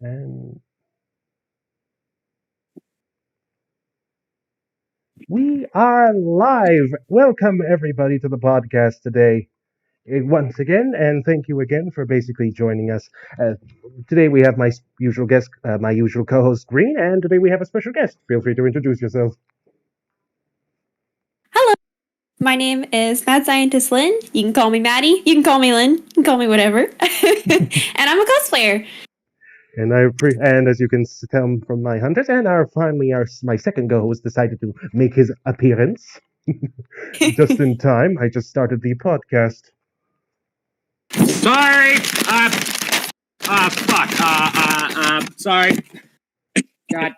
And we are live. Welcome everybody to the podcast today. Once again, and thank you again for basically joining us. Today we have my usual guest, my usual co-host Green, and today we have a special guest. Feel free to introduce yourself. Hello, my name is Mad Scientist Lynn. You can call me Maddie. You can call me Lynn. You can call me whatever. And I'm a cosplayer. And as you can tell from my hunters, and my second co-host decided to make his appearance just in time. I just started the podcast. Sorry. Sorry. God.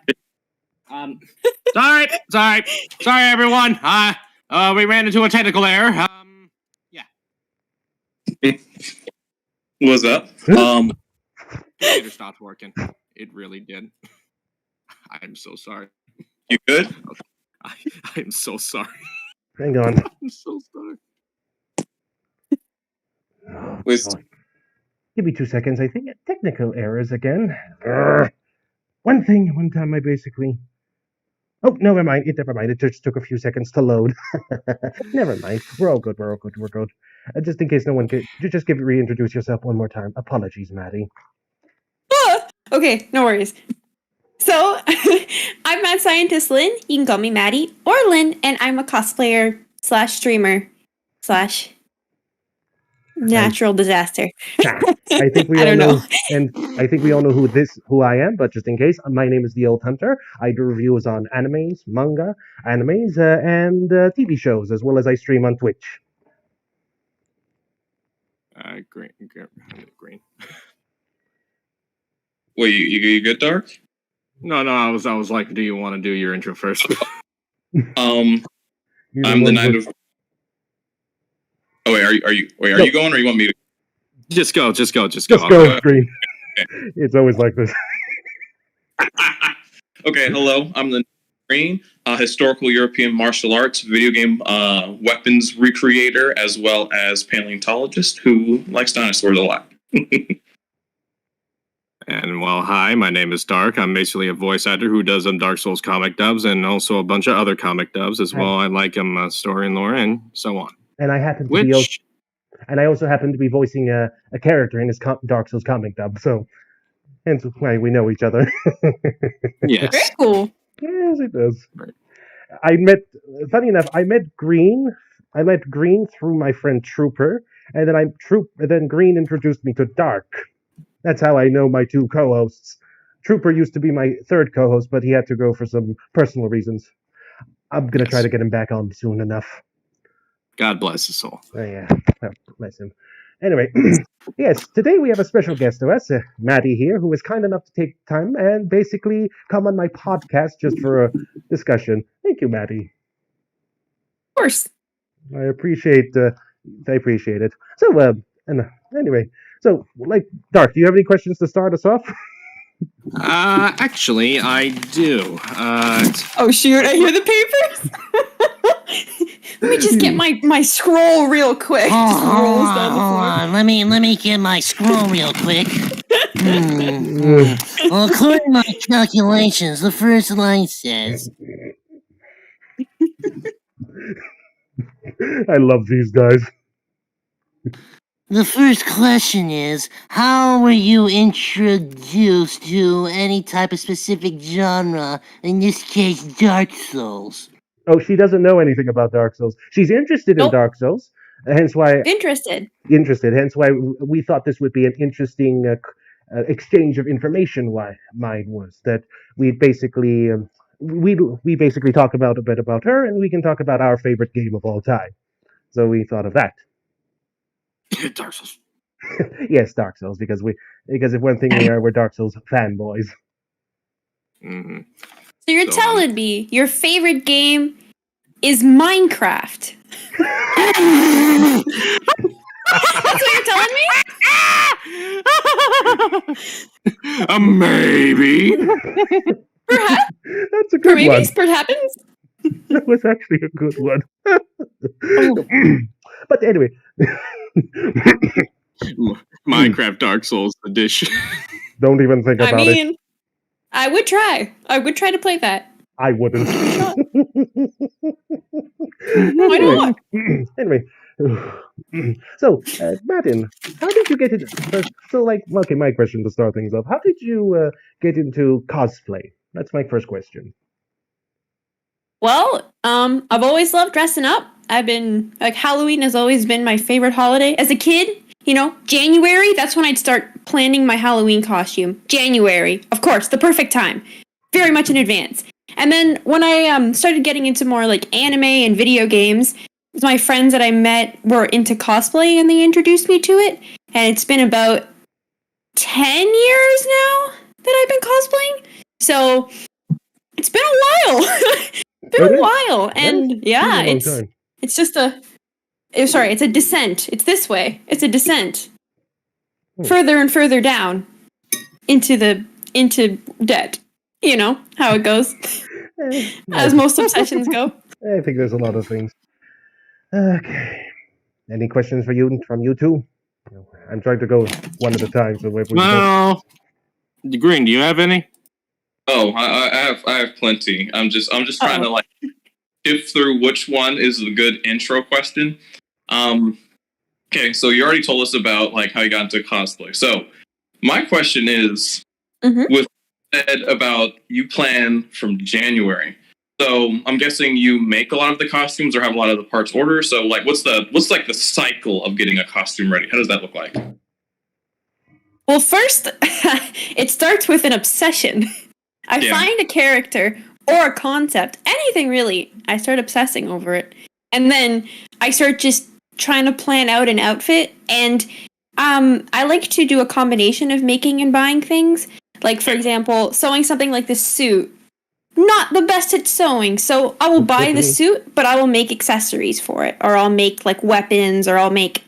Sorry, everyone. We ran into a technical error. What's up? Computer stopped working. It really did. I'm so sorry. You good? I'm so sorry. Hang on. I'm so sorry. Give me 2 seconds. I think technical errors again. One time I basically. Oh, never mind. It just took a few seconds to load. Never mind. We're all good. Just in case no one could, just reintroduce yourself one more time. Apologies, Maddie. Okay, no worries. So, I'm Mad Scientist Lynn. You can call me Maddie or Lynn, and I'm a cosplayer / streamer / natural disaster. I think we all know, and I think we all know who I am. But just in case, my name is the Old Hunter. I do reviews on animes, manga, and TV shows, as well as I stream on Twitch. Green. Wait, you good, Darc? No. I was like, do you want to do your intro first? I'm the Knight of. Oh wait, are you going, or you want me to? Just go. Just go, Green. It's always like this. Okay, hello. I'm the Green, historical European martial arts video game weapons recreator, as well as paleontologist who likes dinosaurs a lot. And well, hi, my name is Darc. I'm basically a voice actor who does Dark Souls comic dubs and also a bunch of other comic dubs as well. I like story and lore and so on. And I happen to I also happen to be voicing a character in his Dark Souls comic dub, so hence why we know each other. Yes. Very cool. Yes, it does. Right. Funny enough, I met Green through my friend Trooper, and then Green introduced me to Darc. That's how I know my two co-hosts. Trooper used to be my third co-host, but he had to go for some personal reasons. I'm going to try to get him back on soon enough. God bless his soul. Oh, yeah, bless him. Anyway, yes, today we have a special guest to us, Maddie here, who is kind enough to take time and basically come on my podcast just for a discussion. Thank you, Maddie. Of course. I appreciate it. So, anyway, so, Darc, do you have any questions to start us off? Actually, I do. Oh, shoot, I hear the papers! Let me just get my scroll real quick. Just rolls down the floor. Hold on. Let me get my scroll real quick. Well, according to my calculations, the first line says... I love these guys. The first question is, how were you introduced to any type of specific genre, in this case, Dark Souls? Oh, she doesn't know anything about Dark Souls. She's interested in Dark Souls, hence why... Interested, hence why we thought this would be an interesting exchange of information. Why mine was that we basically... we basically talk a bit about her, and we can talk about our favorite game of all time. So we thought of that. Dark Souls. Yes, Dark Souls, because if one thing we're Dark Souls fanboys. Mm-hmm. So you're telling me your favorite game is Minecraft? That's what you're telling me? Maybe. Perhaps. That's a good one. Perhaps. That was actually a good one. But anyway. Minecraft Dark Souls edition. Don't even think I about it. mean, I would try. I would try to play that. I wouldn't. Why not? Anyway, so Martin, how did you get into first? So, like, okay, my question to start things off: how did you get into cosplay? That's my first question. Well, I've always loved dressing up. Halloween has always been my favorite holiday. As a kid, January, that's when I'd start planning my Halloween costume. January, of course, the perfect time. Very much in advance. And then when I started getting into more like anime and video games, my friends that I met were into cosplay and they introduced me to it. And it's been about 10 years now that I've been cosplaying. So it's been a while. And yeah, it's just it's a descent. It's this way. It's a descent. Further and further down into debt. You know how it goes. As most obsessions go. I think there's a lot of things. Okay. Any questions from you two? I'm trying to go one at a time. So if we No. Green, do you have any? Oh, I have plenty. I'm just trying to like sift through which one is a good intro question. Okay, so you already told us about like how you got into cosplay. So my question is, with said about you plan from January. So I'm guessing you make a lot of the costumes or have a lot of the parts ordered. So like, what's like the cycle of getting a costume ready? How does that look like? Well, first, it starts with an obsession. I find a character or a concept, anything really, I start obsessing over it. And then I start just trying to plan out an outfit. And I like to do a combination of making and buying things. Like, for example, sewing something like this suit. Not the best at sewing, so I will buy the suit, but I will make accessories for it. Or I'll make, like, weapons, or I'll make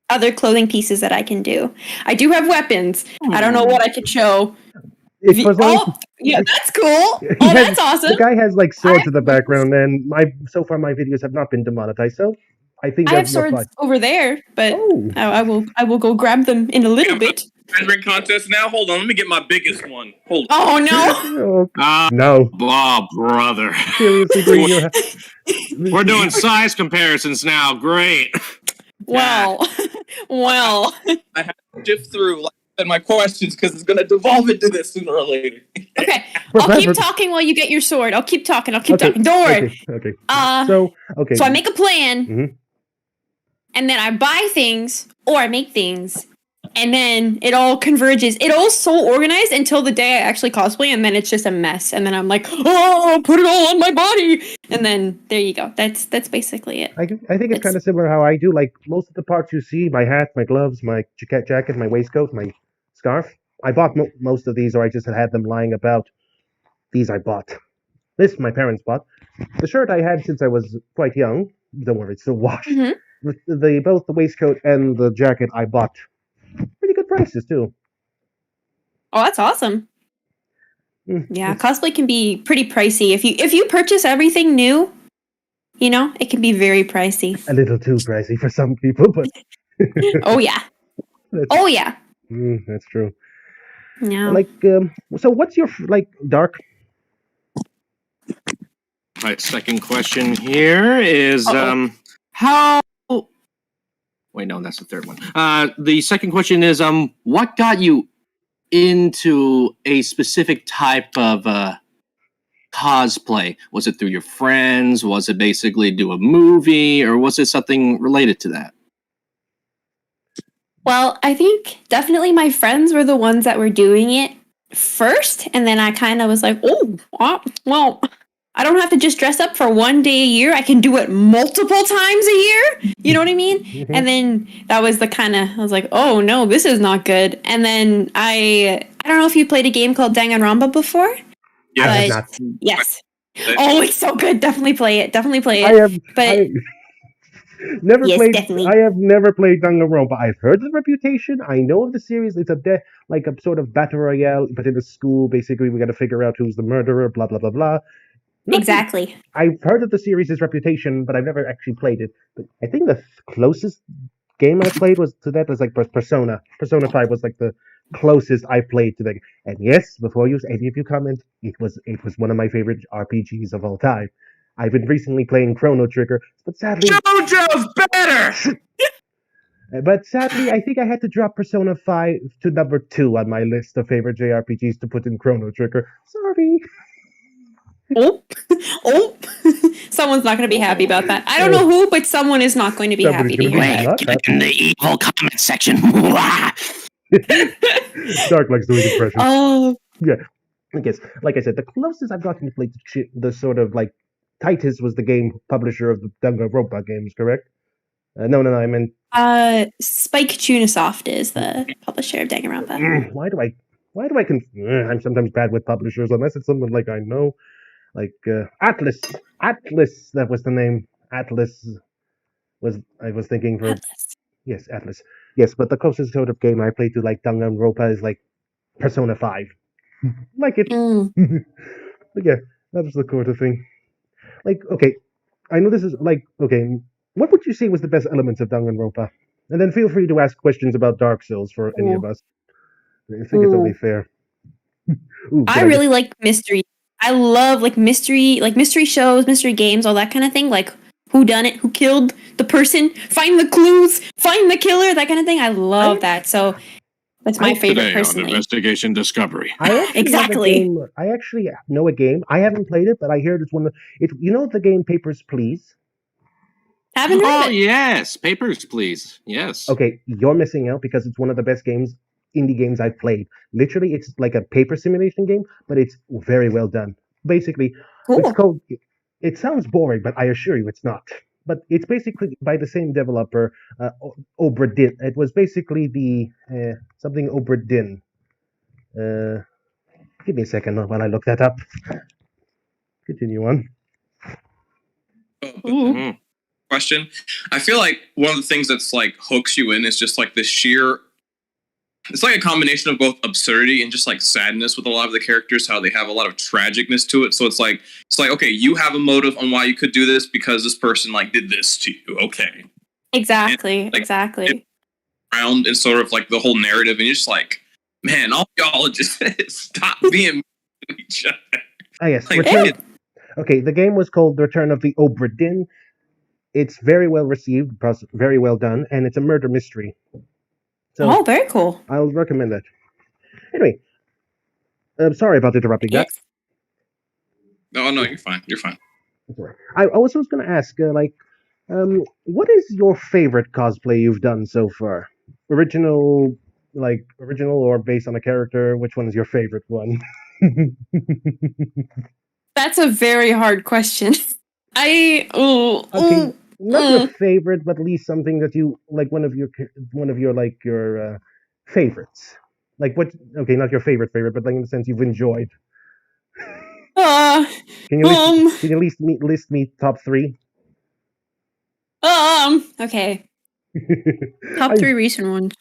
other clothing pieces that I can do. I do have weapons. I don't know what I could show. Yeah, that's cool. Oh, that's awesome. The guy has like swords in the background, and so far my videos have not been demonetized. So I think I have swords over there, but I will go grab them in a little bit. Rendering contest now. Hold on, let me get my biggest one. Hold on. Oh no! No. Oh, brother. Seriously, Green, we're doing size comparisons now. Great. Well. I have to shift through my questions because it's going to devolve into this sooner or later. Okay, I'll keep talking while you get your sword. I'll keep talking. Don't worry. Okay. So I make a plan, and then I buy things or I make things, and then it all converges. It all so organized until the day I actually cosplay, and then it's just a mess. And then I'm like, oh, put it all on my body, and then there you go. That's basically it. I think it's kind of similar how I do. Like most of the parts you see, my hat, my gloves, my jacket, my waistcoat, my scarf. I bought most of these, or I just had them lying about. These I bought. This my parents bought. The shirt I had since I was quite young. Don't worry, it's still washed. Both the waistcoat and the jacket I bought. Pretty good prices too. Oh, that's awesome. Yeah, cosplay can be pretty pricey. If you purchase everything new, it can be very pricey. A little too pricey for some people, but Oh yeah. That's true. Yeah. Like, so what's your Darc? My second question here is how. Wait, no, that's the third one. The second question is what got you into a specific type of cosplay? Was it through your friends? Was it basically do a movie, or was it something related to that? Well, I think definitely my friends were the ones that were doing it first, and then I kind of was like, well, I don't have to just dress up for one day a year. I can do it multiple times a year. You know what I mean? And then that was I was like, oh no, this is not good. And then I don't know if you played a game called Danganronpa before. Yeah, yes. Oh, it's so good. Definitely play it. Definitely. I have never played Danganronpa. I've heard the reputation. I know of the series. It's a sort of battle royale, but in a school. Basically, we got to figure out who's the murderer. Blah blah blah blah. Exactly. I've heard of the series' reputation, but I've never actually played it. But I think the closest game I played to that was like Persona. Persona 5 was like the closest I played to the. And yes, before any of you comment, it was one of my favorite RPGs of all time. I've been recently playing Chrono Trigger, but sadly, JoJo's better. I think I had to drop Persona 5 to number 2 on my list of favorite JRPGs to put in Chrono Trigger. Sorry. Oh, someone's not going to be happy about that. I don't know who, but someone is not going to be happy to hear that. Get in the evil comment section. Darc likes doing impressions. Oh, yeah. I guess, like I said, the closest I've gotten to play the sort of like Titus was the game publisher of the Danganronpa games, correct? No, I meant Speical is the publisher of Danganronpa. Why do I I'm sometimes bad with publishers unless it's someone like I know, like Atlas. That was the name. Atlas was I was thinking for. Atlas. Yes, Atlas. Yes, but the closest sort of game I played to like Danganronpa is like Persona 5. Like it. But yeah, that was the sort of thing. Like, okay, I know this is like, okay, what would you say was the best elements of Danganronpa? And then feel free to ask questions about Dark Souls for any of us. I think it's only fair. I really like mystery. I love like mystery shows, mystery games, all that kind of thing. Like who done it, who killed the person, find the clues, find the killer, that kind of thing. I love that. So that's my favorite personally. Investigation Discovery. Exactly. I actually know a game. I haven't played it, but I heard it's one of you know the game Papers, Please? Haven't heard it. Yes, Papers, Please. Yes. Okay, you're missing out because it's one of the best indie games I've played. Literally, it's like a paper simulation game, but it's very well done. Basically, it's called. It sounds boring, but I assure you, it's not. But it's basically by the same developer, Obra Dinn. It was basically the something Obra Dinn. Give me a second while I look that up. Continue on. Question. I feel like one of the things that's like hooks you in is just like the sheer. It's like a combination of both absurdity and just like sadness with a lot of the characters, how they have a lot of tragicness to it. So it's like okay, you have a motive on why you could do this because this person like did this to you. Okay. Exactly. And, like, exactly. Around and sort of like the whole narrative, and you're just like, man, all y'all just stop being mean to each other. Ah, yes. Like, okay, the game was called The Return of the Obra Dinn. It's very well received, very well done, and it's a murder mystery. So very cool. I'll recommend that. Anyway, I'm sorry about interrupting that. Oh, no, you're fine. You're fine. I was going to ask, what is your favorite cosplay you've done so far? Original or based on a character? Which one is your favorite one? That's a very hard question. Not your favorite, but at least something that you like. One of your favorites. Like what? Okay, not your favorite, but like in the sense you've enjoyed. Can you at least list me top 3? Okay. Top 3 recent ones.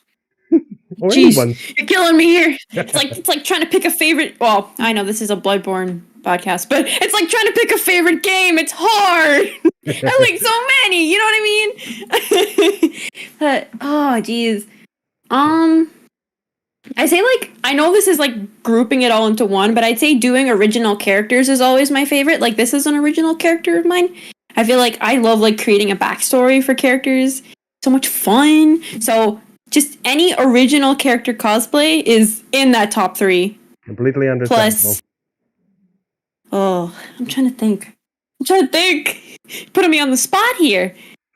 Or Jeez, anyone. you're killing me here. It's like trying to pick a favorite. Well, I know this is a Bloodborne podcast, but it's like trying to pick a favorite game. It's hard. I like so many. You know what I mean? But geez. I say like I know this is like grouping it all into one, but I'd say doing original characters is always my favorite. Like this is an original character of mine. I feel like I love like creating a backstory for characters. So much fun. So just any original character cosplay is in that top 3. Completely understandable. Plus, I'm trying to think. Putting me on the spot here.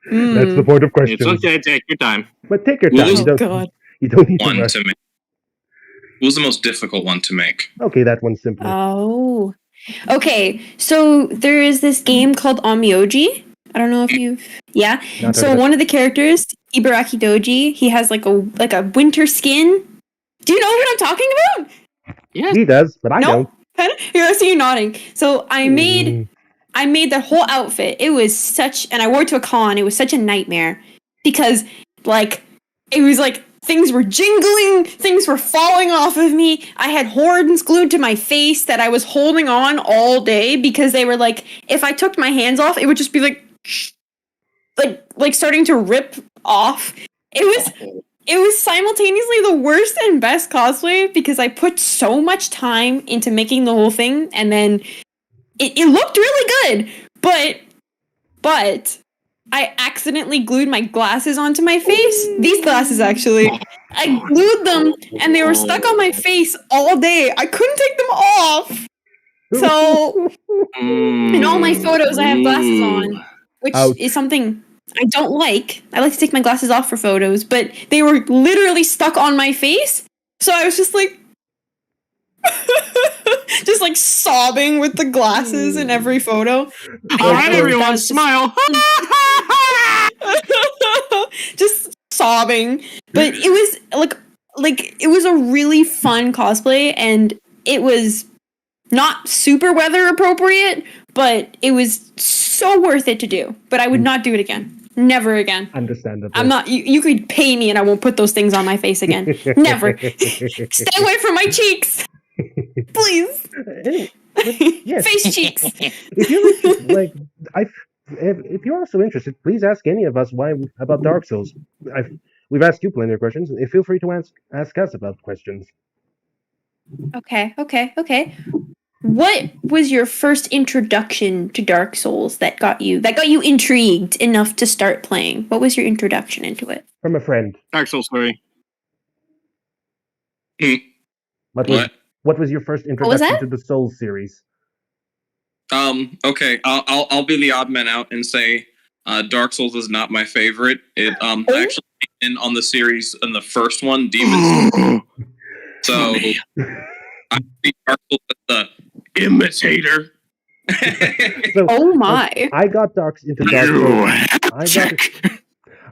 That's the point of question. It's okay, take your time. But take your time. You don't need to rush. What was the most difficult one to make? Okay, that one's simple. Oh. Okay, so there is this game called Onmyoji. I don't know if you've... Yeah. So one of the characters, Ibaraki Doji, he has like a winter skin. Do you know what I'm talking about? Yeah. He does, but I don't. Here, I see you nodding. So I made the whole outfit. It was and I wore it to a con. It was such a nightmare because like it was like things were jingling, things were falling off of me. I had horns glued to my face that I was holding on all day because they were like, if I took my hands off, it would just be like starting to rip off. It it was simultaneously the worst and best cosplay because I put so much time into making the whole thing, and then it looked really good, but I accidentally glued my glasses onto my face. These glasses, actually. I glued them, and they were stuck on my face all day. I couldn't take them off. So, in all my photos, I have glasses on, which is something I don't like. I like to take my glasses off for photos, but they were literally stuck on my face. So I was just like, just like sobbing with the glasses in every photo. All right, everyone, smile. Just sobbing. But it was like it was a really fun cosplay, and it was not super weather appropriate, but it was so worth it to do. But I would not do it again. Never again. Understandable. I'm not. You could pay me, and I won't put those things on my face again. Never. Stay away from my cheeks, please. Yes. Face cheeks. If you're like, if you're also interested, please ask any of us about Dark Souls. We've asked you plenty of questions. Feel free to ask us about questions. Okay. What was your first introduction to Dark Souls that got you intrigued enough to start playing? What was your introduction into it? From a friend. Dark Souls 3. What was your first introduction to the Souls series? Okay, I'll be the odd man out and say Dark Souls is not my favorite. It actually came in on the series in the first one, Demons. So I see Dark Souls as the imitator. So, oh my! I got into Dark Souls.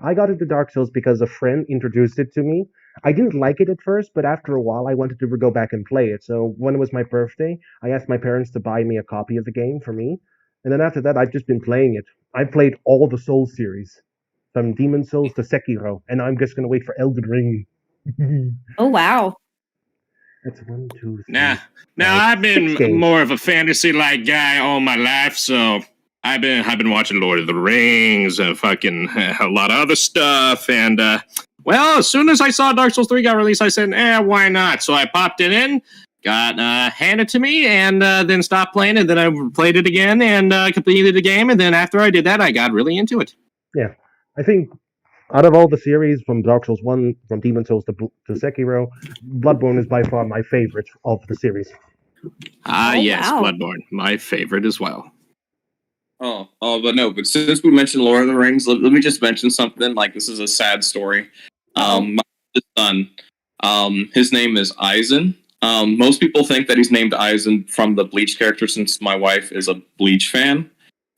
I got into Dark Souls because a friend introduced it to me. I didn't like it at first, but after a while, I wanted to go back and play it. So when it was my birthday, I asked my parents to buy me a copy of the game for me. And then after that, I've just been playing it. I played all the Souls series, from Demon Souls to Sekiro, and I'm just going to wait for Elden Ring. Oh, wow. That's 1, 2, 3. Now I've been more of a fantasy-like guy all my life, so I've been watching Lord of the Rings and fucking a lot of other stuff, and well, as soon as I saw Dark Souls 3 got released, I said, why not? So I popped it in, got handed to me, and then stopped playing it. Then I played it again and completed the game, and then after I did that, I got really into it. Yeah, I think out of all the series, from Dark Souls 1, from Demon Souls to Sekiro, Bloodborne is by far my favorite of the series. Yes, wow. Bloodborne, my favorite as well. But since we mentioned Lord of the Rings, let me just mention something. Like, this is a sad story. My son, his name is Eisen. Most people think that he's named Eisen from the Bleach character, since my wife is a Bleach fan.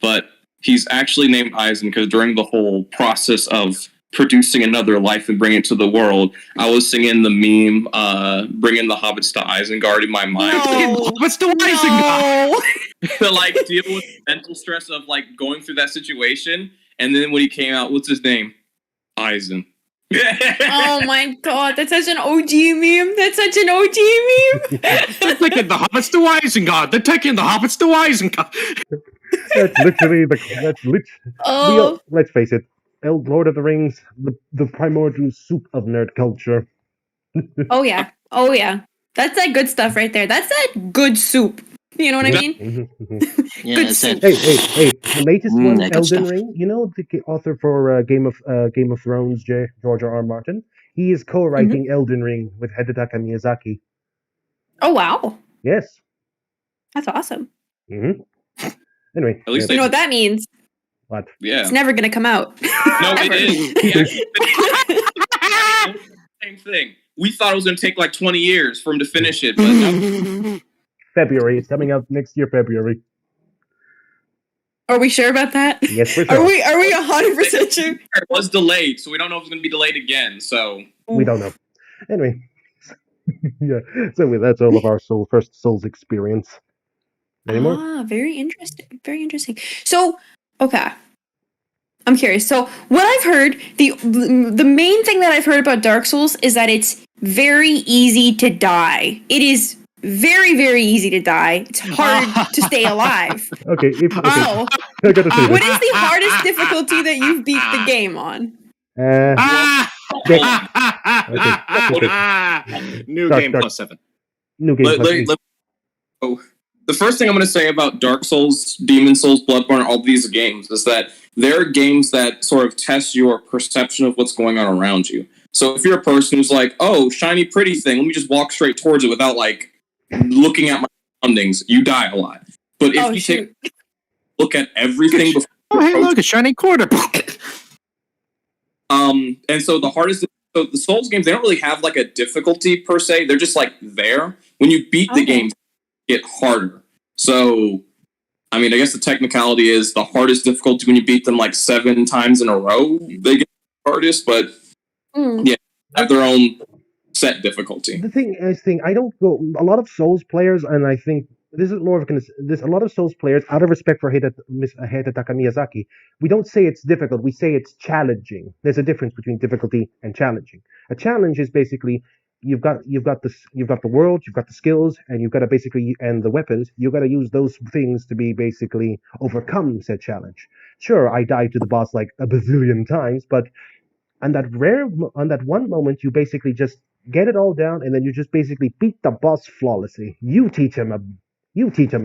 But he's actually named Eisen because during the whole process of producing another life and bringing it to the world, I was singing the meme, bringing the hobbits to Isengard in my mind. Hobbits to Isengard! To like deal with the mental stress of like going through that situation. And then when he came out, what's his name? Eisen. Oh my god, that's such an OG meme. They're taking the hobbits to Isengard. They're taking the hobbits to Isengard. That's literally let's face it. Lord of the Rings, the primordial soup of nerd culture. Oh yeah. That's that good stuff right there. That's that good soup. You know what I mean? Yeah, good that's soup. Hey, the latest one, Elden stuff. Ring. You know the author for Game of Thrones, George R. Martin. He is co-writing Elden Ring with Hidetaka Miyazaki. Oh wow. Yes. That's awesome. Anyway, at least you know what that means? What? Yeah. It's never gonna come out. No, it is. Same thing. We thought it was going to take like 20 years for him to finish it, but no. February. It's coming out next year, February. Are we sure about that? Yes, we're sure. Are we 100% sure? It was delayed, so we don't know if it's going to be delayed again. So we don't know. Anyway, yeah. So that's all of our first Souls experience. Any more? Very interesting. Very interesting. So, okay. I'm curious. So, what I've heard, the main thing that I've heard about Dark Souls is that it's very easy to die. It is very, very easy to die. It's hard to stay alive. Okay. So, I gotta say what is the hardest difficulty that you've beat the game on? New Darc, game Darc. plus 7. New game. The first thing I'm going to say about Dark Souls, Demon Souls, Bloodborne, all these games is that they're games that sort of test your perception of what's going on around you. So if you're a person who's like, oh, shiny pretty thing, let me just walk straight towards it without like looking at my surroundings, you die a lot. But if you take a look at everything before hey, look, a shiny quarter. And so so the Souls games, they don't really have like a difficulty per se. They're just like there. When you beat the game, it get harder. So, I mean, I guess the technicality is the hardest difficulty when you beat them like 7 times in a row, they get the hardest, but yeah, have their own set difficulty. The thing is, I don't go. A lot of Souls players, and I think this is more of a lot of Souls players, out of respect for Hidetaka Miyazaki, we don't say it's difficult. We say it's challenging. There's a difference between difficulty and challenging. A challenge is basically you've got the world, you've got the skills, and you've got to basically and the weapons. You've got to use those things to be basically overcome said challenge. Sure, I died to the boss like a bazillion times, but on that one moment, you basically just get it all down, and then you just basically beat the boss flawlessly. You teach him a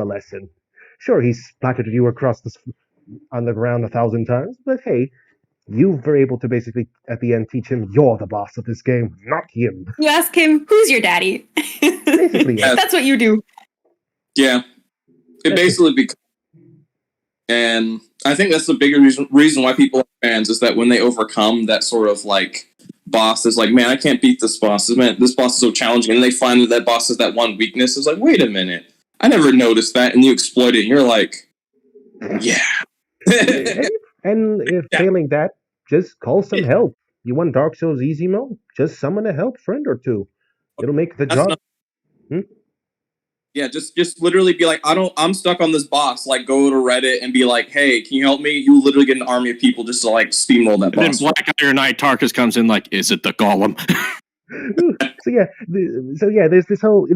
lesson. Sure, he's splattered you across on the ground 1,000 times, but hey, you were able to basically at the end teach him you're the boss of this game, not him. You ask him, "Who's your daddy?" Basically, yeah. That's what you do. Yeah, it basically becomes. And I think that's the bigger reason why people are fans is that when they overcome that sort of like boss is like, man, I can't beat this boss. This boss is so challenging. And they find that boss has that one weakness. It's like, wait a minute. I never noticed that. And you exploit it. And you're like, yeah. And if failing that, just call some help. You want Dark Souls easy mode? Just summon a help friend or two. It'll make the job. Yeah, just literally be like, I'm stuck on this boss. Like, go to Reddit and be like, hey, can you help me? You literally get an army of people just to like steamroll that boss. And then Black Iron Knight Tarkus comes in like, is it the Golem?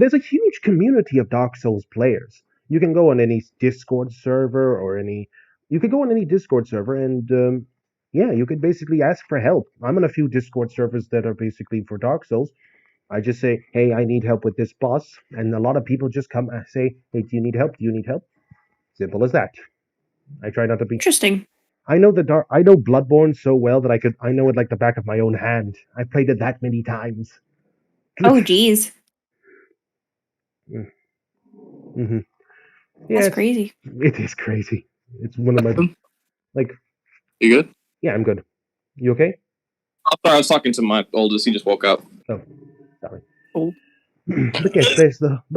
There's a huge community of Dark Souls players. You can go on any Discord server and you could basically ask for help. I'm on a few Discord servers that are basically for Dark Souls. I just say, hey, I need help with this boss. And a lot of people just come and say, hey, do you need help? Do you need help? Simple as that. I try not to be... Interesting. I know Bloodborne so well that I know it like the back of my own hand. I played it that many times. Oh, geez. Mm-hmm. Yeah, That's crazy. It is crazy. It's one of my... Like... You good? Yeah, I'm good. You okay? I'm sorry, I was talking to my oldest. He just woke up. Oh, sorry. Oh. But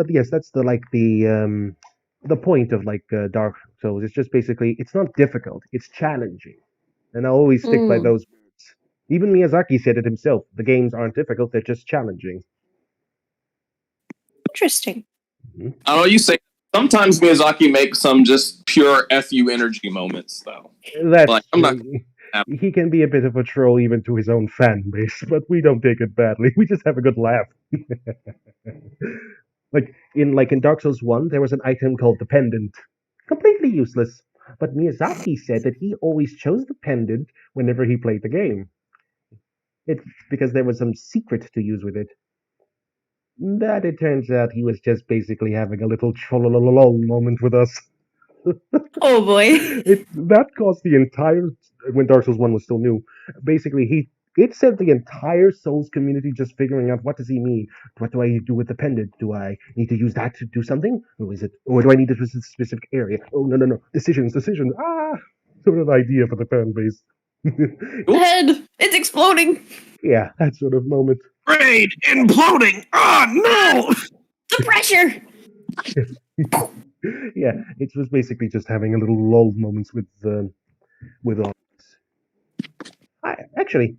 yes, that's the point of like Dark Souls. It's just basically it's not difficult. It's challenging, and I always stick by those words. Even Miyazaki said it himself. The games aren't difficult; they're just challenging. Interesting. I don't know. You say sometimes Miyazaki makes some just pure FU energy moments, though. That's like, I'm not. He can be a bit of a troll even to his own fan base, but we don't take it badly. We just have a good laugh. Like in Dark Souls 1, there was an item called the pendant. Completely useless. But Miyazaki said that he always chose the pendant whenever he played the game. It's because there was some secret to use with it. That it turns out he was just basically having a little trollololol moment with us. Oh boy. That caused the entire... When Dark Souls 1 was still new, basically it sent the entire Souls community just figuring out what does he mean? What do I do with the pendant? Do I need to use that to do something? Or do I need it for a specific area? Oh, no. Decisions. Sort of idea for the fan base. Head! It's exploding! Yeah, that sort of moment. Raid imploding! Oh, no! The pressure! Yeah, it was basically just having a little lull moments with all. Actually,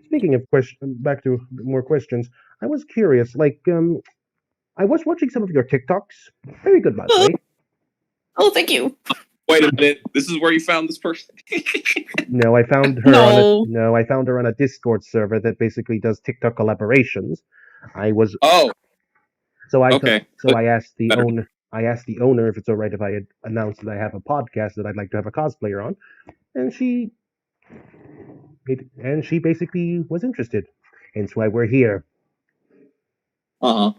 speaking of back to more questions, I was curious. Like, I was watching some of your TikToks. Very good, by the way. Oh, thank you. Wait a minute. This is where you found this person? No, I found her. I found her on a Discord server that basically does TikTok collaborations. Oh. So I okay. I asked the owner. I asked the owner if it's all right if I had announced that I have a podcast that I'd like to have a cosplayer on, and she and she basically was interested. Hence why we're here. Uh-huh.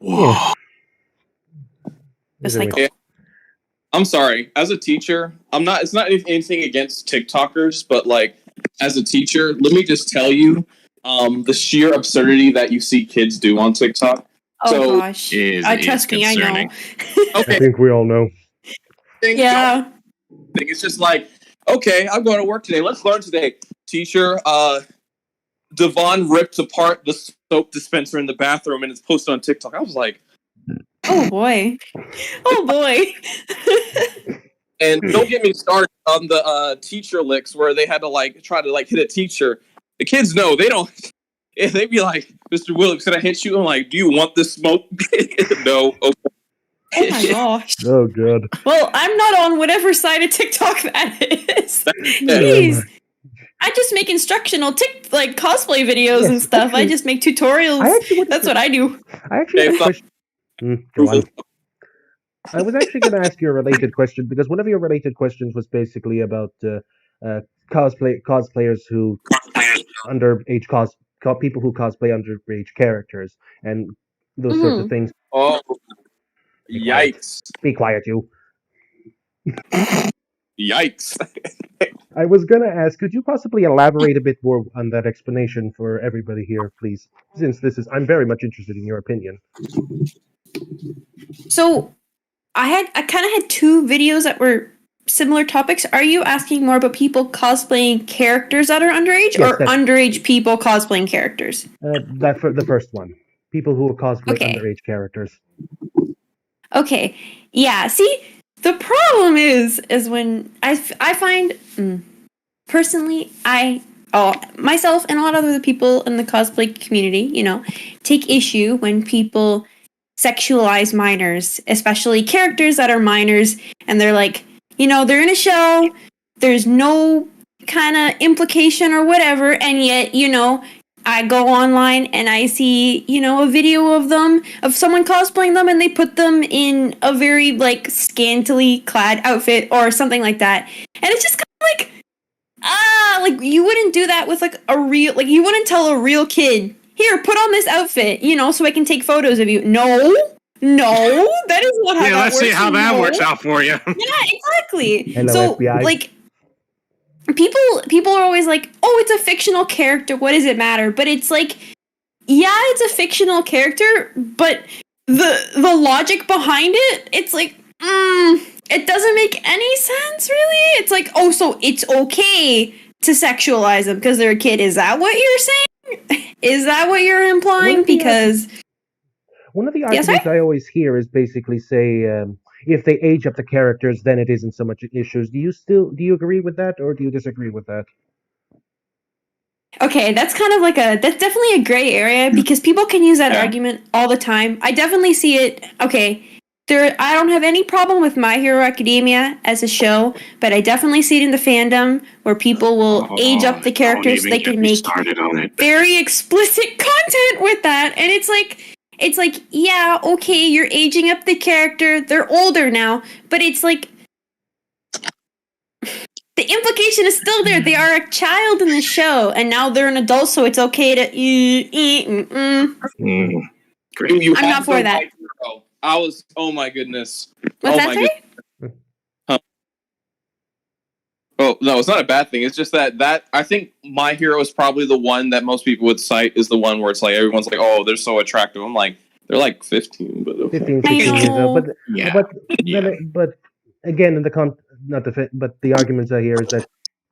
Yeah. Just like Yeah. I'm sorry. As a teacher, it's not anything against TikTokers, but like as a teacher, let me just tell you, the sheer absurdity that you see kids do on TikTok. oh gosh, trust me, I know. I think we all know. Yeah. It's just like, okay, I'm going to work today. Let's learn today. Teacher, Devon ripped apart the soap dispenser in the bathroom and it's posted on TikTok. I was like, oh boy. Oh boy. and don't get me started on the teacher licks where they had to like try to like hit a teacher. The kids know they don't. They'd be like, Mr. Williams, can I hit you? I'm like, do you want this smoke? No. Okay. Oh my gosh. Oh god. Well, I'm not on whatever side of TikTok that is. Jeez. I just make instructional like cosplay videos and stuff. Actually, I just make tutorials. That's what I do. I actually have a question. Go on. I was actually going to ask you a related question because one of your related questions was basically about cosplayers who underage people who cosplay underage characters and those sorts of things. Oh, yikes! Be quiet, you. Yikes! I was going to ask, could you possibly elaborate a bit more on that explanation for everybody here, please? Since I'm very much interested in your opinion. So, I kind of had two videos that were similar topics. Are you asking more about people cosplaying characters that are underage, or underage people cosplaying characters? The first one. People who cosplay underage characters. Okay. Yeah. See, the problem is when I find personally myself and a lot of other people in the cosplay community, take issue when people sexualize minors, especially characters that are minors, and they're like, they're in a show, there's no kind of implication or whatever, and yet, I go online and I see, a video of someone cosplaying them, and they put them in a very, like, scantily clad outfit or something like that. And it's just kind of like, you wouldn't do that with, like, you wouldn't tell a real kid, here, put on this outfit, so I can take photos of you. No, that is not how that works. Yeah, let's see how that works out for you. Yeah, exactly. Hello, so, FBI. like, people are always like, oh, it's a fictional character, what does it matter? But it's like, yeah, it's a fictional character, but the logic behind it, it's like, it doesn't make any sense, really. It's like, oh, so it's okay to sexualize them because they're a kid. Is that what you're saying? Is that what you're implying? Because one of the arguments I always hear is basically say, if they age up the characters, then it isn't so much issues. Do you agree with that, or do you disagree with that? Okay, that's kind of that's definitely a gray area because people can use that argument all the time. I definitely see it. Okay, I don't have any problem with My Hero Academia as a show, but I definitely see it in the fandom where people will age up the characters. They can make very explicit content with that, and it's like, yeah, okay, you're aging up the character. They're older now, but it's like the implication is still there. They are a child in the show, and now they're an adult, so it's okay to I'm not for that. I was, oh my goodness. What's that say? Huh. Oh, no, it's not a bad thing. It's just that I think My Hero is probably the one that most people would cite is the one where it's like, everyone's like, oh, they're so attractive. I'm like, they're like 15, but okay. 15, 16 years old. But again, but the arguments I hear is that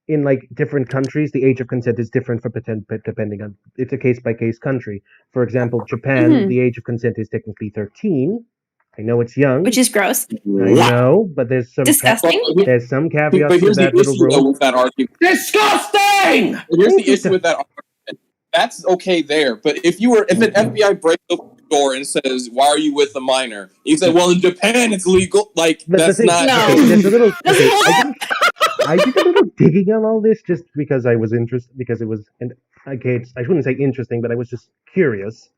in like different countries, the age of consent is different depending on, it's a case by case country. For example, Japan, the age of consent is technically 13. I know it's young, which is gross. I know, but there's some disgusting. There's some caveats to that little rule. With that argument. Disgusting. Here's the issue with that argument. That's okay there, but if an FBI breaks open the door and says, "Why are you with a minor?" You say, "Well, in Japan it's legal." Like that's not. No. There's a little. I did a little digging on all this just because I was interested, because it was, and I shouldn't say interesting, but I was just curious.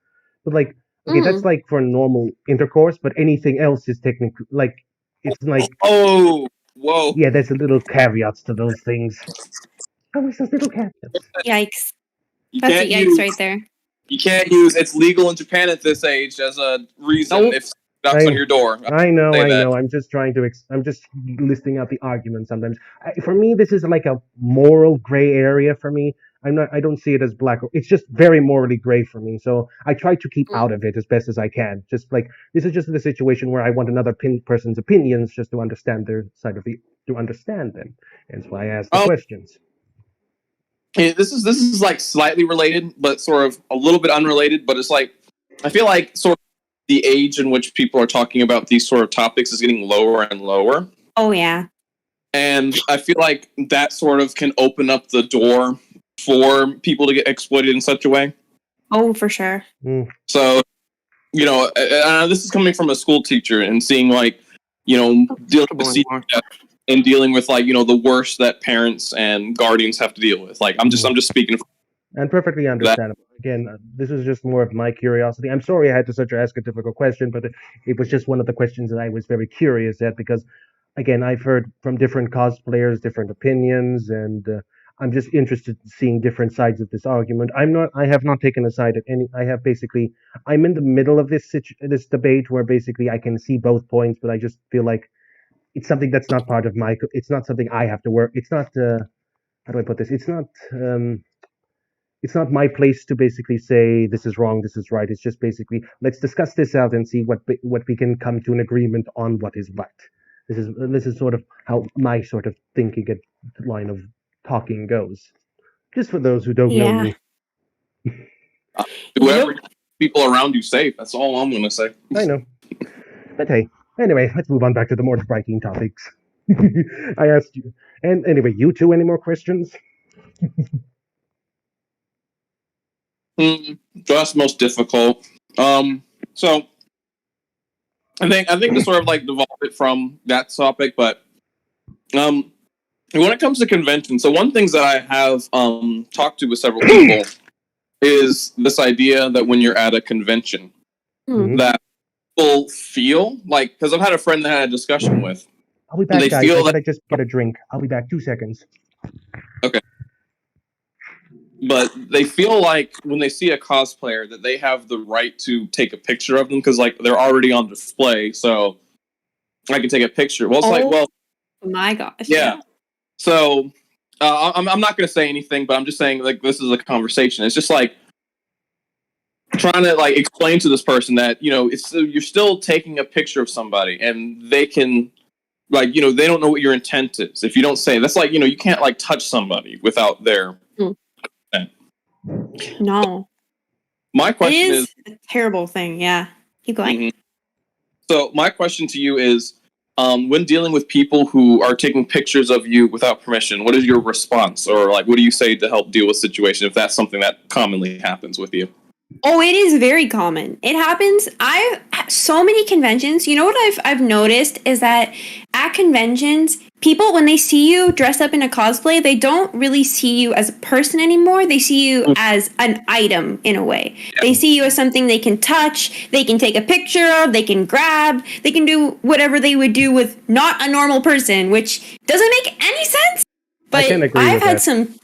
But like, okay, that's like for normal intercourse, but anything else is technically like, it's like, oh, whoa, yeah, there's a little caveats to those things. Oh, it's those little cats. Yikes. You That's a can't yikes use, right there. You can't use it's legal in Japan at this age as a reason Nope. if knocks on your door. I know. Say that. I'm just trying to. I'm just listing out the arguments. Sometimes, for me, this is like a moral gray area. For me, I'm not. I don't see it as black. It's just very morally gray for me. So I try to keep out of it as best as I can. Just like this is just the situation where I want another person's opinions just to understand their side of to understand them. Hence why I ask the questions. This is like slightly related, but sort of a little bit unrelated. But it's like I feel like sort of the age in which people are talking about these sort of topics is getting lower and lower. Oh yeah. And I feel like that sort of can open up the door for people to get exploited in such a way. Oh, for sure. So, this is coming from a school teacher and seeing like, dealing with and dealing with like, the worst that parents and guardians have to deal with. Like, I'm just speaking. And perfectly understandable. Again, this is just more of my curiosity. I'm sorry I had to ask a difficult question, but it was just one of the questions that I was very curious at because, again, I've heard from different cosplayers, different opinions, and I'm just interested in seeing different sides of this argument. I have not taken a side at any. I'm in the middle of this debate where basically I can see both points, but I just feel like it's something that's not part of it's not something I have to work. It's not. How do I put this? It's not my place to basically say this is wrong, this is right. It's just basically let's discuss this out and see what we can come to an agreement on what is what. This is sort of how my sort of thinking line of talking goes. Just for those who don't know me. Whoever people around you safe. That's all I'm going to say. I know. But hey, anyway, let's move on back to the more striking topics. I asked you. And anyway, you two, any more questions? That's most difficult. So I think to sort of like devolve it from that topic, but when it comes to conventions, so one thing that I have talked to with several people is this idea that when you're at a convention, that people feel like, because I've had a friend that I had a discussion with. I'll be back, guys. I gotta just get a drink. I'll be back 2 seconds. Okay. But they feel like when they see a cosplayer that they have the right to take a picture of them because like they're already on display, so I can take a picture. Well, it's my gosh. Yeah. So I'm not going to say anything, but I'm just saying like this is a conversation. It's just like trying to like explain to this person that you're still taking a picture of somebody, and they can like they don't know what your intent is. If you don't say that's like you can't like touch somebody without their No. My question is a terrible thing. Yeah. Keep going. Mm-hmm. So my question to you is, when dealing with people who are taking pictures of you without permission, what is your response? Or like, what do you say to help deal with the situation if that's something that commonly happens with you? Oh, it is very common. It happens. So many conventions. You know what I've noticed is that at conventions, people, when they see you dressed up in a cosplay, they don't really see you as a person anymore. They see you as an item in a way. Yeah. They see you as something they can touch, they can take a picture of, they can grab, they can do whatever they would do with not a normal person, which doesn't make any sense. But I've had some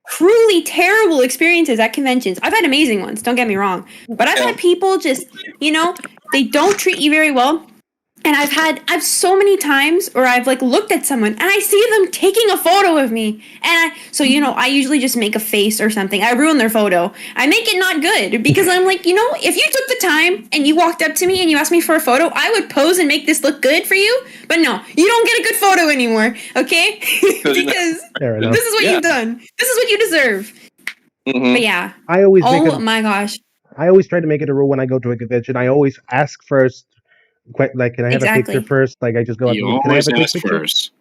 truly terrible experiences at conventions. I've had amazing ones, don't get me wrong. But I've had people just, they don't treat you very well. And I've so many times where I've like looked at someone and I see them taking a photo of me. And I usually just make a face or something. I ruin their photo. I make it not good because I'm like, if you took the time and you walked up to me and you asked me for a photo, I would pose and make this look good for you. But no, you don't get a good photo anymore, okay? Because this is what you've done. This is what you deserve. But yeah. My gosh. I always try to make it a rule when I go to a convention. I always ask first. Like, can I have a picture first? Like, I just go up to can I have a picture first?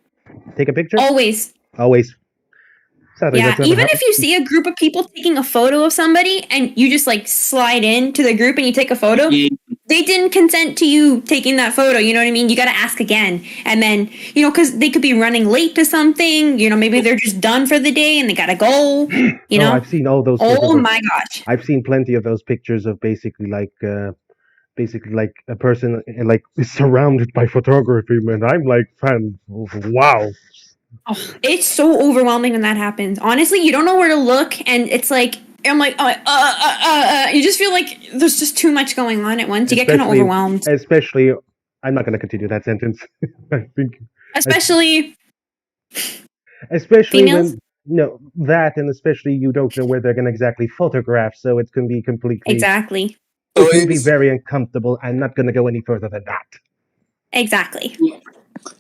Take a picture? Always. Sadly, yeah, even if you see a group of people taking a photo of somebody and you just like slide into the group and you take a photo, they didn't consent to you taking that photo. You know what I mean? You got to ask again. And then, because they could be running late to something. Maybe they're just done for the day and they got to go. I've seen all those. Oh my gosh. I've seen plenty of those pictures of basically like a person like surrounded by photography, and I'm like, wow, Oh, it's so overwhelming when that happens. Honestly, you don't know where to look, and it's like I'm like, you just feel like there's just too much going on at once. You get kind of overwhelmed. Especially, I'm not going to continue that sentence. I think, especially when that, and especially you don't know where they're going to exactly photograph, so it can be completely exactly. It can be very uncomfortable. I'm not going to go any further than that. Exactly.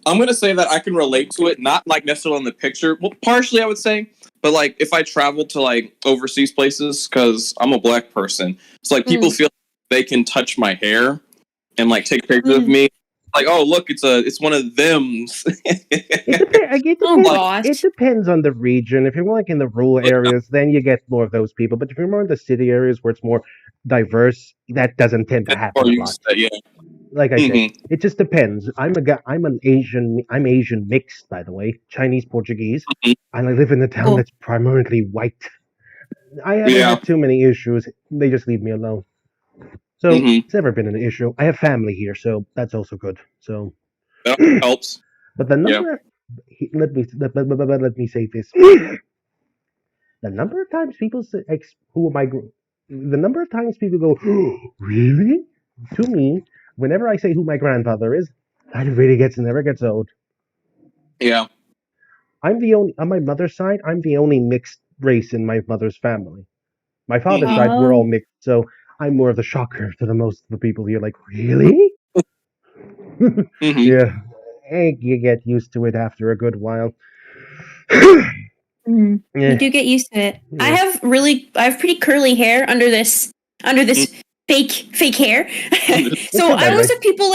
I'm going to say that I can relate to it, not like necessarily in the picture. Well, partially I would say, but like if I travel to like overseas places, because I'm a black person, it's like people feel like they can touch my hair and like take pictures of me. Like, oh look, it's one of them. It depends on the region. If you're like in the rural areas, then you get more of those people. But if you're more in the city areas where it's more diverse, that doesn't tend to happen a lot. Yeah. Like I said, it just depends. I'm Asian mixed, by the way, Chinese Portuguese, and I live in a town that's primarily white. I haven't had too many issues. They just leave me alone. So it's never been an issue. I have family here, so that's also good. So that helps. But the number, let me say this: the number of times people say, the number of times people go, oh, really? To me, whenever I say who my grandfather is, that really never gets old. Yeah. I'm the only on my mother's side. I'm the only mixed race in my mother's family. My father's side, we're all mixed, so I'm more of the shocker to the most of the people here. Like, really? Yeah, you get used to it after a good while. You do get used to it. Yeah. I have pretty curly hair under this fake hair. So I always have people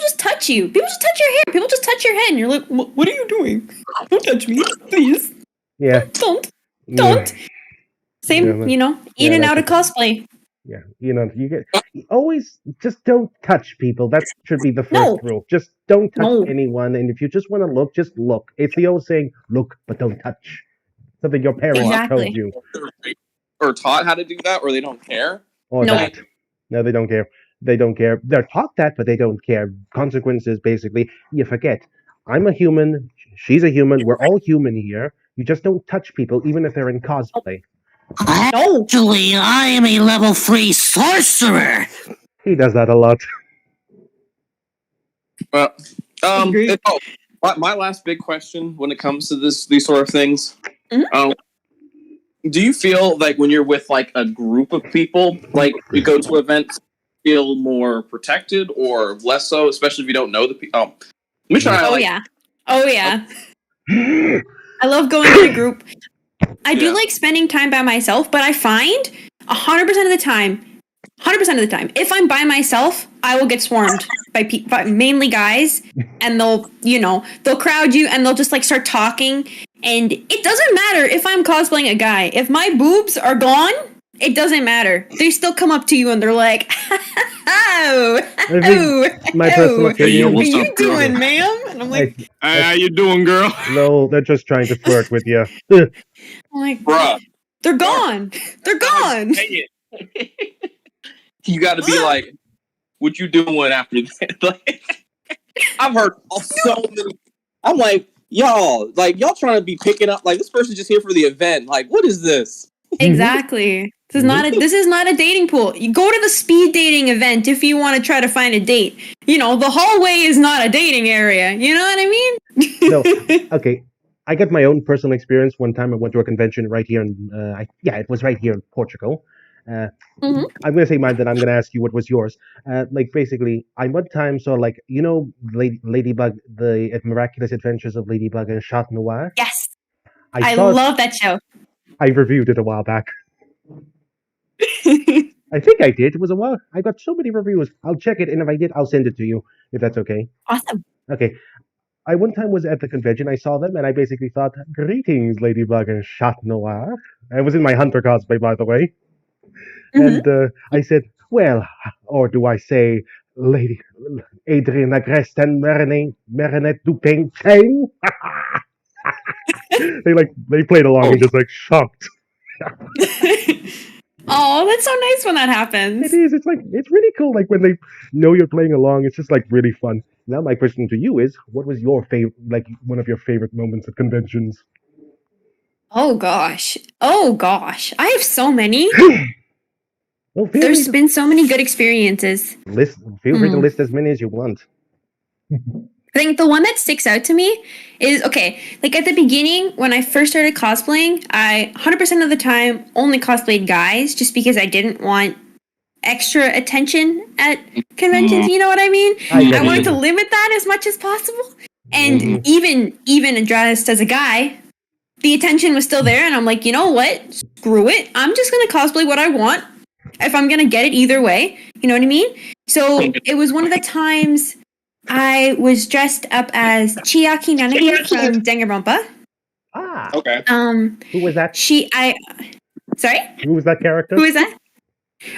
just touch you. People just touch your hair. People just touch your head, and you're like, what are you doing? Don't touch me, please. Yeah. Don't. Same, in and out of cosplay. Yeah, you always just don't touch people. That should be the first rule. Just don't touch anyone, and if you just want to look, just look. It's the old saying, look, but don't touch. Something your parents told you. Or taught how to do that, or they don't care? Or that. No, they don't care. They don't care. They're taught that, but they don't care. Consequences, basically, you forget. I'm a human. She's a human. We're all human here. You just don't touch people, even if they're in cosplay. Actually, I am a level 3 sorcerer. He does that a lot. My last big question when it comes to these sort of things. Do you feel like when you're with like a group of people, like you go to events, feel more protected or less so, especially if you don't know the people? Let me try. Oh yeah. I love going in a group. I do like spending time by myself, but I find 100% of the time, if I'm by myself, I will get swarmed by mainly guys, and they'll crowd you, and they'll just like start talking, and it doesn't matter if I'm cosplaying a guy. If my boobs are gone, it doesn't matter. They still come up to you and they're like, my personal opinion. What are you doing, ma'am? And I'm like, hey, how you doing, girl? No, they're just trying to flirt with you. I'm like, bruh, they're gone. They're gone. You got to be like, what you doing after that? I've heard so many. I'm like, y'all trying to be picking up, like, this person's just here for the event. Like, what is this? Exactly. This is not a dating pool. You go to the speed dating event if you want to try to find a date. The hallway is not a dating area. You know what I mean? No. Okay. I got my own personal experience. One time I went to a convention right here in, it was right here in Portugal. I'm going to say mine, then I'm going to ask you what was yours. Basically, I one time saw, Ladybug, the Miraculous Adventures of Ladybug and Chat Noir. Yes. I love that show. I reviewed it a while back. I think I did. It was a while. I got so many reviews. I'll check it, and if I did, I'll send it to you, if that's okay. Awesome. Okay. I one time was at the convention. I saw them, and I basically thought, greetings, Ladybug and Chat Noir. I was in my Hunter cosplay, by the way. And I said, well, or do I say, Lady Adrian Agreste and Marinette Dupin Chain? They played along and just shocked. Oh, that's so nice when that happens. It is. It's really cool. Like when they know you're playing along, it's just really fun. Now my question to you is, what was your favorite, like one of your favorite moments at conventions? Oh gosh. I have so many. Well, There's been so many good experiences. feel free to list as many as you want. I think the one that sticks out to me is, okay, like at the beginning, when I first started cosplaying, I 100% of the time only cosplayed guys just because I didn't want extra attention at conventions, you know what I mean? I wanted to limit that as much as possible. And even dressed as a guy, the attention was still there, and I'm like, you know what? Screw it. I'm just gonna cosplay what I want. If I'm gonna get it either way, you know what I mean? So it was one of the times I was dressed up as Chiaki Nanagi from Danganronpa. Ah, Okay. who was that? Sorry? Who was that character? Who is that?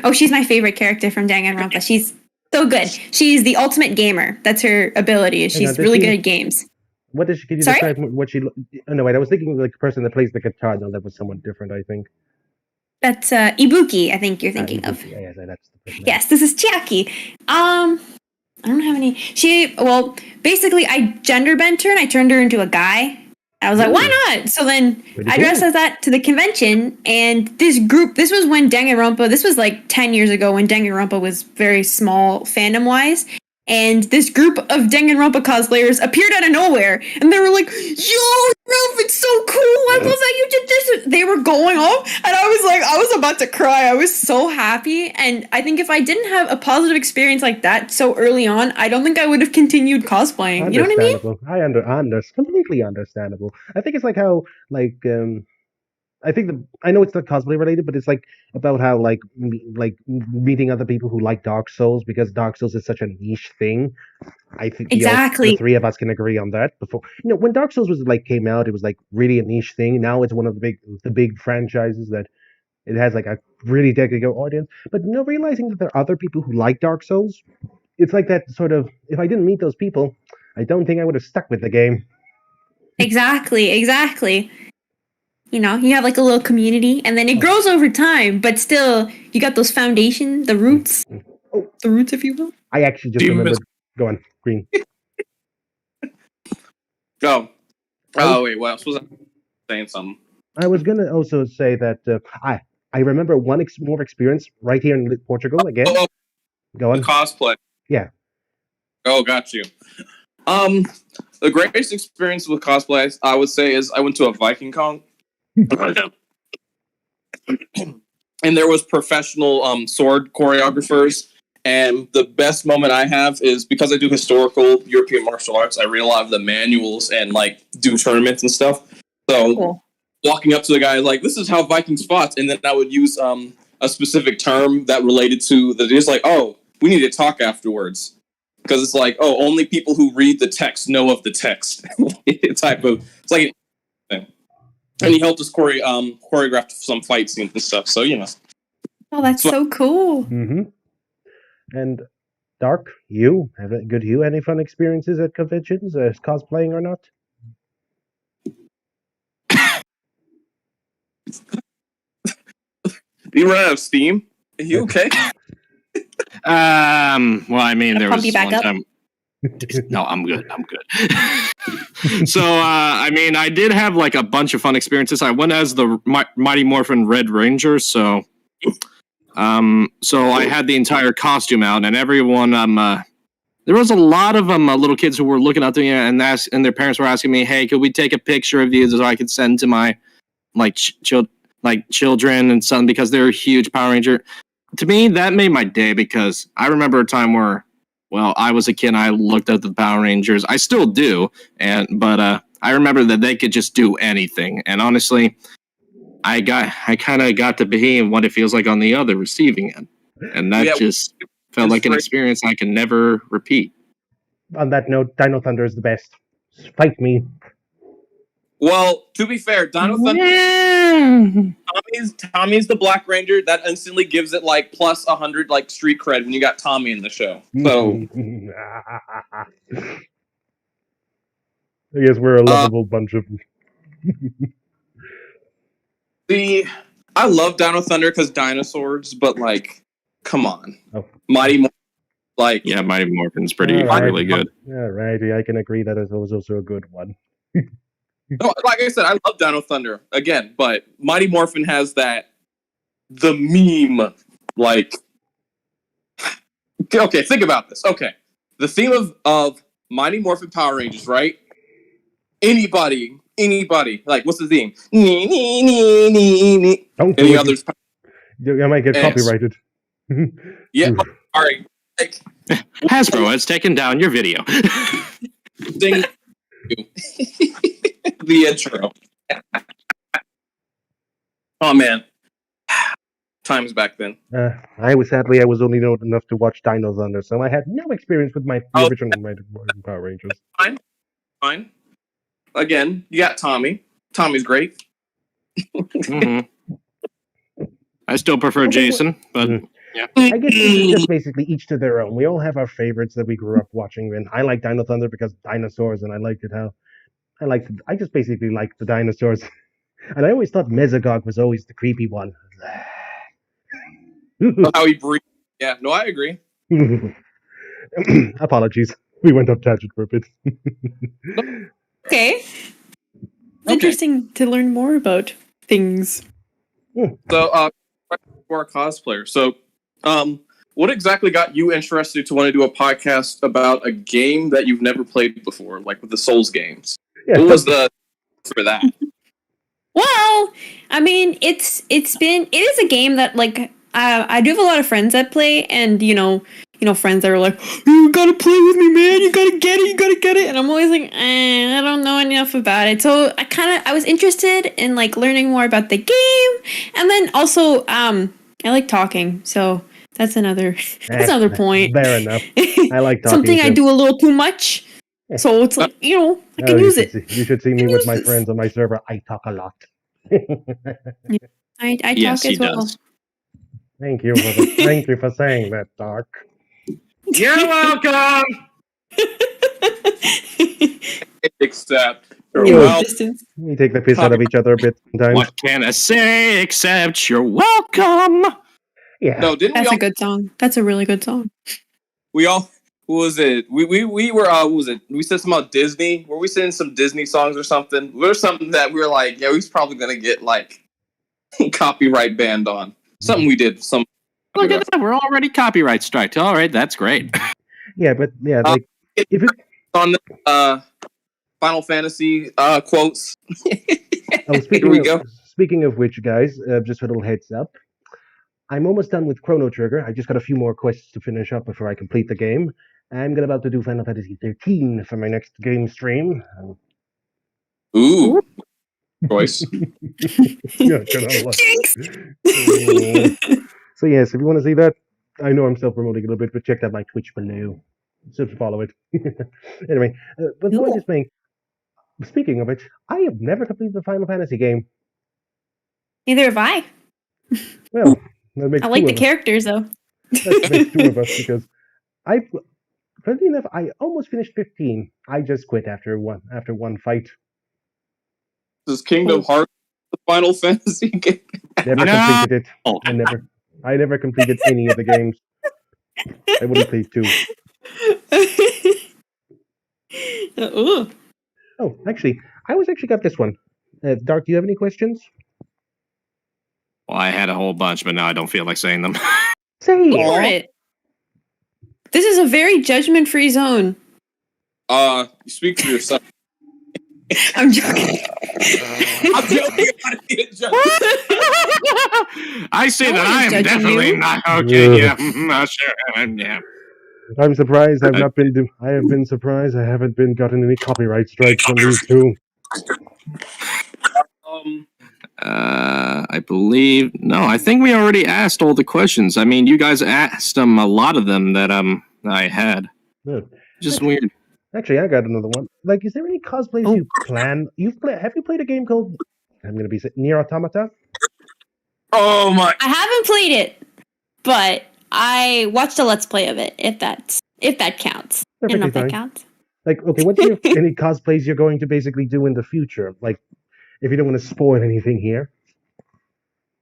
Oh, she's my favorite character from Danganronpa. She's so good. She's the ultimate gamer. That's her ability. She's really good at games. What did she? Can you describe what she? Oh no, wait. I was thinking like the person that plays the guitar. No, that was someone different. I think. That's Ibuki. I think you're thinking Ibuki. of. Yes, that's the person. Yes, this is Chiaki. I don't have any. Basically, I gender bent her and I turned her into a guy. I was like, why not? So then I dressed as that to the convention, and this was when Danganronpa, this was like 10 years ago when Danganronpa was very small fandom-wise, and this group of Danganronpa cosplayers appeared out of nowhere, and they were like, yo, Ralph, it's so cool, I love that you did this. They were going off, and I was like, I was about to cry. I was so happy, and I think if I didn't have a positive experience like that so early on, I don't think I would have continued cosplaying. You know what I mean? Completely understandable. I think it's like how, like, I think I know it's not cosplay related, but it's like about how like meeting other people who like Dark Souls, because Dark Souls is such a niche thing. I think the three of us can agree on that. Before, when Dark Souls came out, it was like really a niche thing. Now it's one of the big franchises that it has like a really dedicated audience. But realizing that there are other people who like Dark Souls, it's like that sort of, if I didn't meet those people, I don't think I would have stuck with the game. Exactly. You have like a little community, and then it grows over time, but still, you got those foundation, the roots. The roots, if you will. I actually just remembered. Go on, Green. Go. Oh, wait, what else was I saying something? I was going to also say that I remember one more experience right here in Portugal again. Go on. The cosplay. Yeah. Oh, got you. The greatest experience with cosplay, I would say, is I went to a Viking Con. And there was professional sword choreographers, and the best moment I have is because I do historical European martial arts. I read a lot of the manuals and do tournaments and stuff. So walking up to the guy this is how Vikings fought, and then I would use a specific term that related to that. It's we need to talk afterwards, because it's only people who read the text know of the text. It's like. And he helped us choreograph some fight scenes and stuff. So Oh, that's so cool. Mm-hmm. And Darc, you any fun experiences at conventions, as cosplaying or not? Do you run out of steam? Are you okay? Well, I mean, there was one up? time. No, I'm good. So, I mean, I did have a bunch of fun experiences. I went as the Mighty Morphin Red Ranger, so I had the entire costume out, and everyone, there was a lot of little kids who were looking up to me, and their parents were asking me, "Hey, could we take a picture of you so I could send to my children and son, because they're a huge Power Ranger." To me, that made my day, because I remember a time where, I was a kid. I looked up the Power Rangers. I still do, but I remember that they could just do anything. And honestly, I kind of got to be what it feels like on the other receiving end, and that just felt like an experience I can never repeat. On that note, Dino Thunder is the best. Fight me. Well, to be fair, Dino Thunder. Tommy's the Black Ranger. That instantly gives it plus 100 street cred when you got Tommy in the show. So I guess we're a lovable bunch of. I love Dino Thunder because dinosaurs, but come on, Mighty Like, Yeah, Mighty Morphin's pretty All right. really good. All right, I can agree that it was also a good one. no, like I said, I love Dino Thunder again, but Mighty Morphin has the meme. Like, okay, think about this. Okay, the theme of Mighty Morphin Power Rangers, right? Anybody, like, what's the theme? Don't do Any it. others? You might get Yes. copyrighted. Yeah. All right. Like, Hasbro has taken down your video. sing the intro. Oh man, times back then. I was only old enough to watch Dino Thunder, so I had no experience with the original Mighty Morphin Power Rangers. Fine. Again, you got Tommy. Tommy's great. Mhm. I still prefer Jason, but yeah. I guess it's just basically each to their own. We all have our favorites that we grew up watching. And I like Dino Thunder because dinosaurs, and I just basically liked the dinosaurs. And I always thought Mesogog was always the creepy one. How he breathes. Yeah, no, I agree. Apologies. We went off tangent for a bit. Okay. It's interesting to learn more about things. So, for our cosplayer. So, what exactly got you interested to want to do a podcast about a game that you've never played before, like with the Souls games? Yeah. What was the for that? Well, I mean, it is a game that like I do have a lot of friends that play, and you know friends that are like, you gotta play with me, man, you gotta get it, and I'm always like, I don't know enough about it. So I was interested in like learning more about the game, and then also I like talking, so that's another point. Fair enough. I like talking. Something I do a little too much. So it's like, I can use it. You should see me with my friends on my server. I talk a lot. I talk Yes, he as well. does. Thank you for saying that, Darc. You're welcome. Except, Well, Distance. we take the piss out of each other a bit sometimes. What can I say except you're welcome? Yeah. no, didn't That's we all? a good song. That's a really good song. We all. What was it? We were. What was it? We said something about Disney. Were we saying some Disney songs or something? There's something that we were like, yeah, he's probably gonna get like copyright banned on. Something we did. Look at that. We're already copyright striked. All right, that's great. Yeah, but yeah, like if it, on the Final Fantasy quotes. Speaking of which, guys, just a little heads up. I'm almost done with Chrono Trigger. I just got a few more quests to finish up before I complete the game. I'm about to do Final Fantasy 13 for my next game stream. Ooh, choice. Yeah, so yes, if you want to see that, I know I'm self-promoting a little bit, but check out my Twitch below. Just follow it. Anyway, but the point is being, speaking of which, I have never completed the Final Fantasy game. Neither have I. Well, that makes I like two the of us. characters though. That makes two of us because funny enough, I almost finished 15. I just quit after one fight. Does Kingdom Hearts the Final Fantasy game? Never completed it. I never completed any of the games. I only played 2. Ooh. Oh, actually, I got this one. Darc, do you have any questions? Well, I had a whole bunch, but now I don't feel like saying them. Say Go for it. This is a very judgment-free zone. You speak for yourself. I'm joking. I'm joking about it. I say that I am judging definitely you. not okay. Yeah, sure. Yeah. I'm surprised I have been surprised I haven't been gotten any copyright strikes from these two. I believe I think we already asked all the questions. I mean, you guys asked a lot of them that I had. Good. Just weird. Actually, I got another one. Like, is there any cosplays you plan? Have you played a game called Nier Automata? Oh my! I haven't played it, but I watched a Let's Play of it. If that counts. I don't know if that counts. Like, okay, what's any cosplays you're going to basically do in the future? Like, if you don't want to spoil anything here.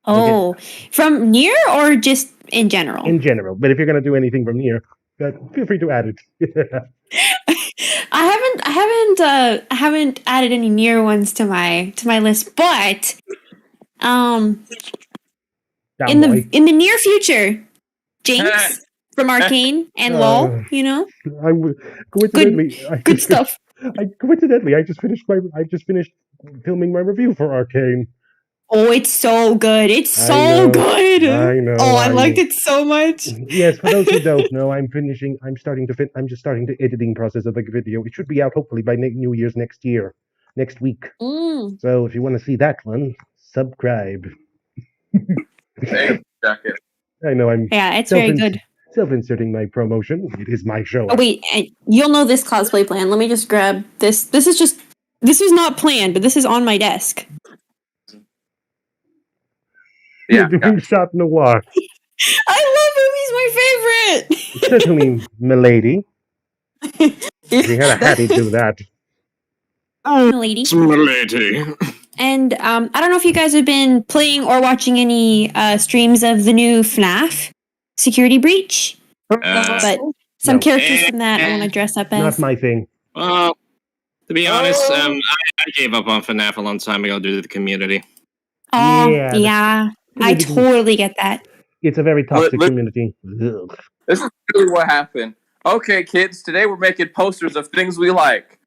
Oh, from Nier or just in general? In general, but if you're going to do anything from Nier, But feel free to add it. I haven't added any near ones to my list, but Down in boy. the near future, Jinx from Arcane and LOL, you know, Coincidentally, good stuff. I just finished filming my review for Arcane. Oh, it's so good. It's so good. I know. Oh, I liked it so much. Yes, for those who don't know, I'm just starting the editing process of the video. It should be out hopefully by New Year's next week. So if you want to see that one, subscribe. Hey, jacket. I know it's very good. Self-inserting my promotion. It is my show. Oh wait, you'll know this cosplay plan. Let me just grab this. This is not planned, but this is on my desk. Yeah, You're doing shot noir. I love him. He's my favorite. Certainly, milady. You had a hattie do that. Milady. Milady. And I don't know if you guys have been playing or watching any streams of the new FNAF Security Breach, but some characters from that I want to dress up as. Not my thing. Well, to be honest, I gave up on FNAF a long time ago due to the community. Oh, Yeah, I totally get that. It's a very toxic community. Ugh. This is really what happened. Okay, kids, today we're making posters of things we like.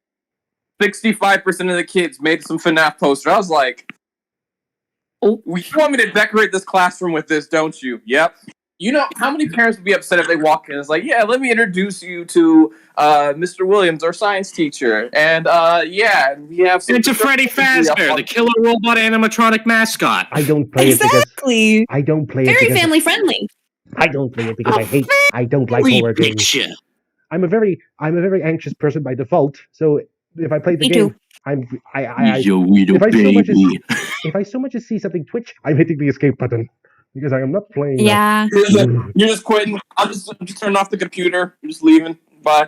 65% of the kids made some FNAF poster. I was like, you want me to decorate this classroom with this, don't you? Yep. You know, how many parents would be upset if they walk in? It's like, yeah, let me introduce you to Mr. Williams, our science teacher. And, we have some... It's a Freddy Fazbear, the killer robot animatronic mascot. I don't play it because... I don't play it very family friendly. I don't play it because I don't like horror games. I'm a very anxious person by default, so if I play the game, if I so much as see something twitch, I'm hitting the escape button because I am not playing. Yeah, you're just quitting. I'm just turning off the computer. I'm just leaving. Bye.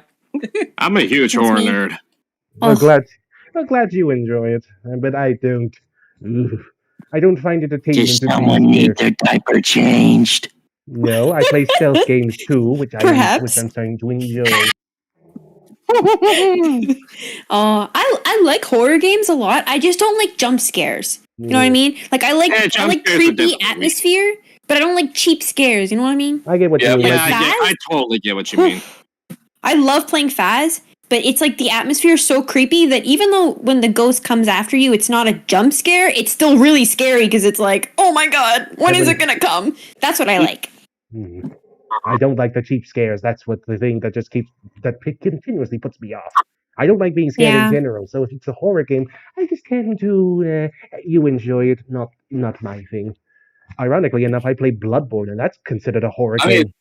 I'm a huge horror nerd. I'm glad you enjoy it, but I don't. I don't find it entertaining. Does someone need their diaper changed? No, I play stealth games too, which I'm starting to enjoy. I like horror games a lot. I just don't like jump scares. You know what I mean? Like I like creepy atmosphere, but I don't like cheap scares. You know what I mean? I get what you mean. Yeah, I totally get what you mean. I love playing Faz, but it's like the atmosphere is so creepy that even though when the ghost comes after you, it's not a jump scare. It's still really scary because it's like, oh my god, when is it gonna come? That's what I like. I don't like the cheap scares. That's what the thing that continuously puts me off. I don't like being scared in general. So if it's a horror game, I just tend to you enjoy it, not my thing. Ironically enough, I play Bloodborne, and that's considered a horror game.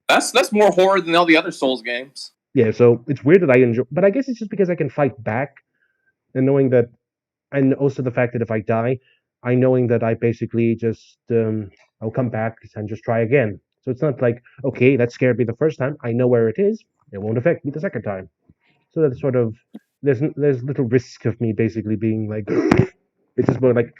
That's more horror than all the other Souls games. Yeah, so it's weird that I enjoy, but I guess it's just because I can fight back, and knowing that, and also the fact that if I die, knowing that I basically just I'll come back and just try again. So it's not like, okay, that scared me the first time. I know where it is. It won't affect me the second time. So that's sort of there's little risk of me basically being like, it's just more like.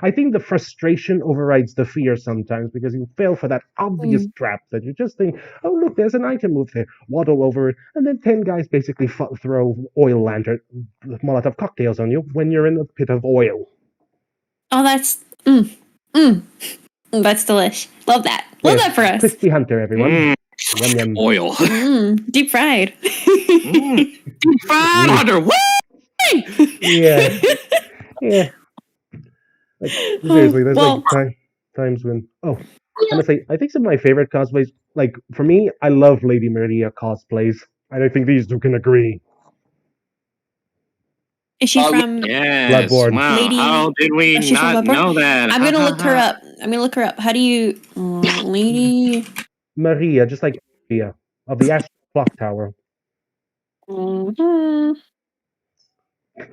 I think the frustration overrides the fear sometimes because you fail for that obvious trap that you just think, oh look, there's an item move there, waddle over it, and then 10 guys basically throw oil lantern Molotov cocktails on you when you're in a pit of oil. Oh, that's that's delish. Love that. Love that for us. Crispy Hunter, everyone. Yum, yum. Oil. Deep fried. Deep fried Hunter. Woo! Yeah. Yeah. Like, seriously, there's times when... Oh, honestly, I think some of my favorite cosplays... Like, for me, I love Lady Maria cosplays. And I think these two can agree. Is she from Bloodborne? Wow, Lady... how did we not know that? I'm gonna look her up. How do you... Lady... Maria, just like Maria, of the Astral Clock Tower.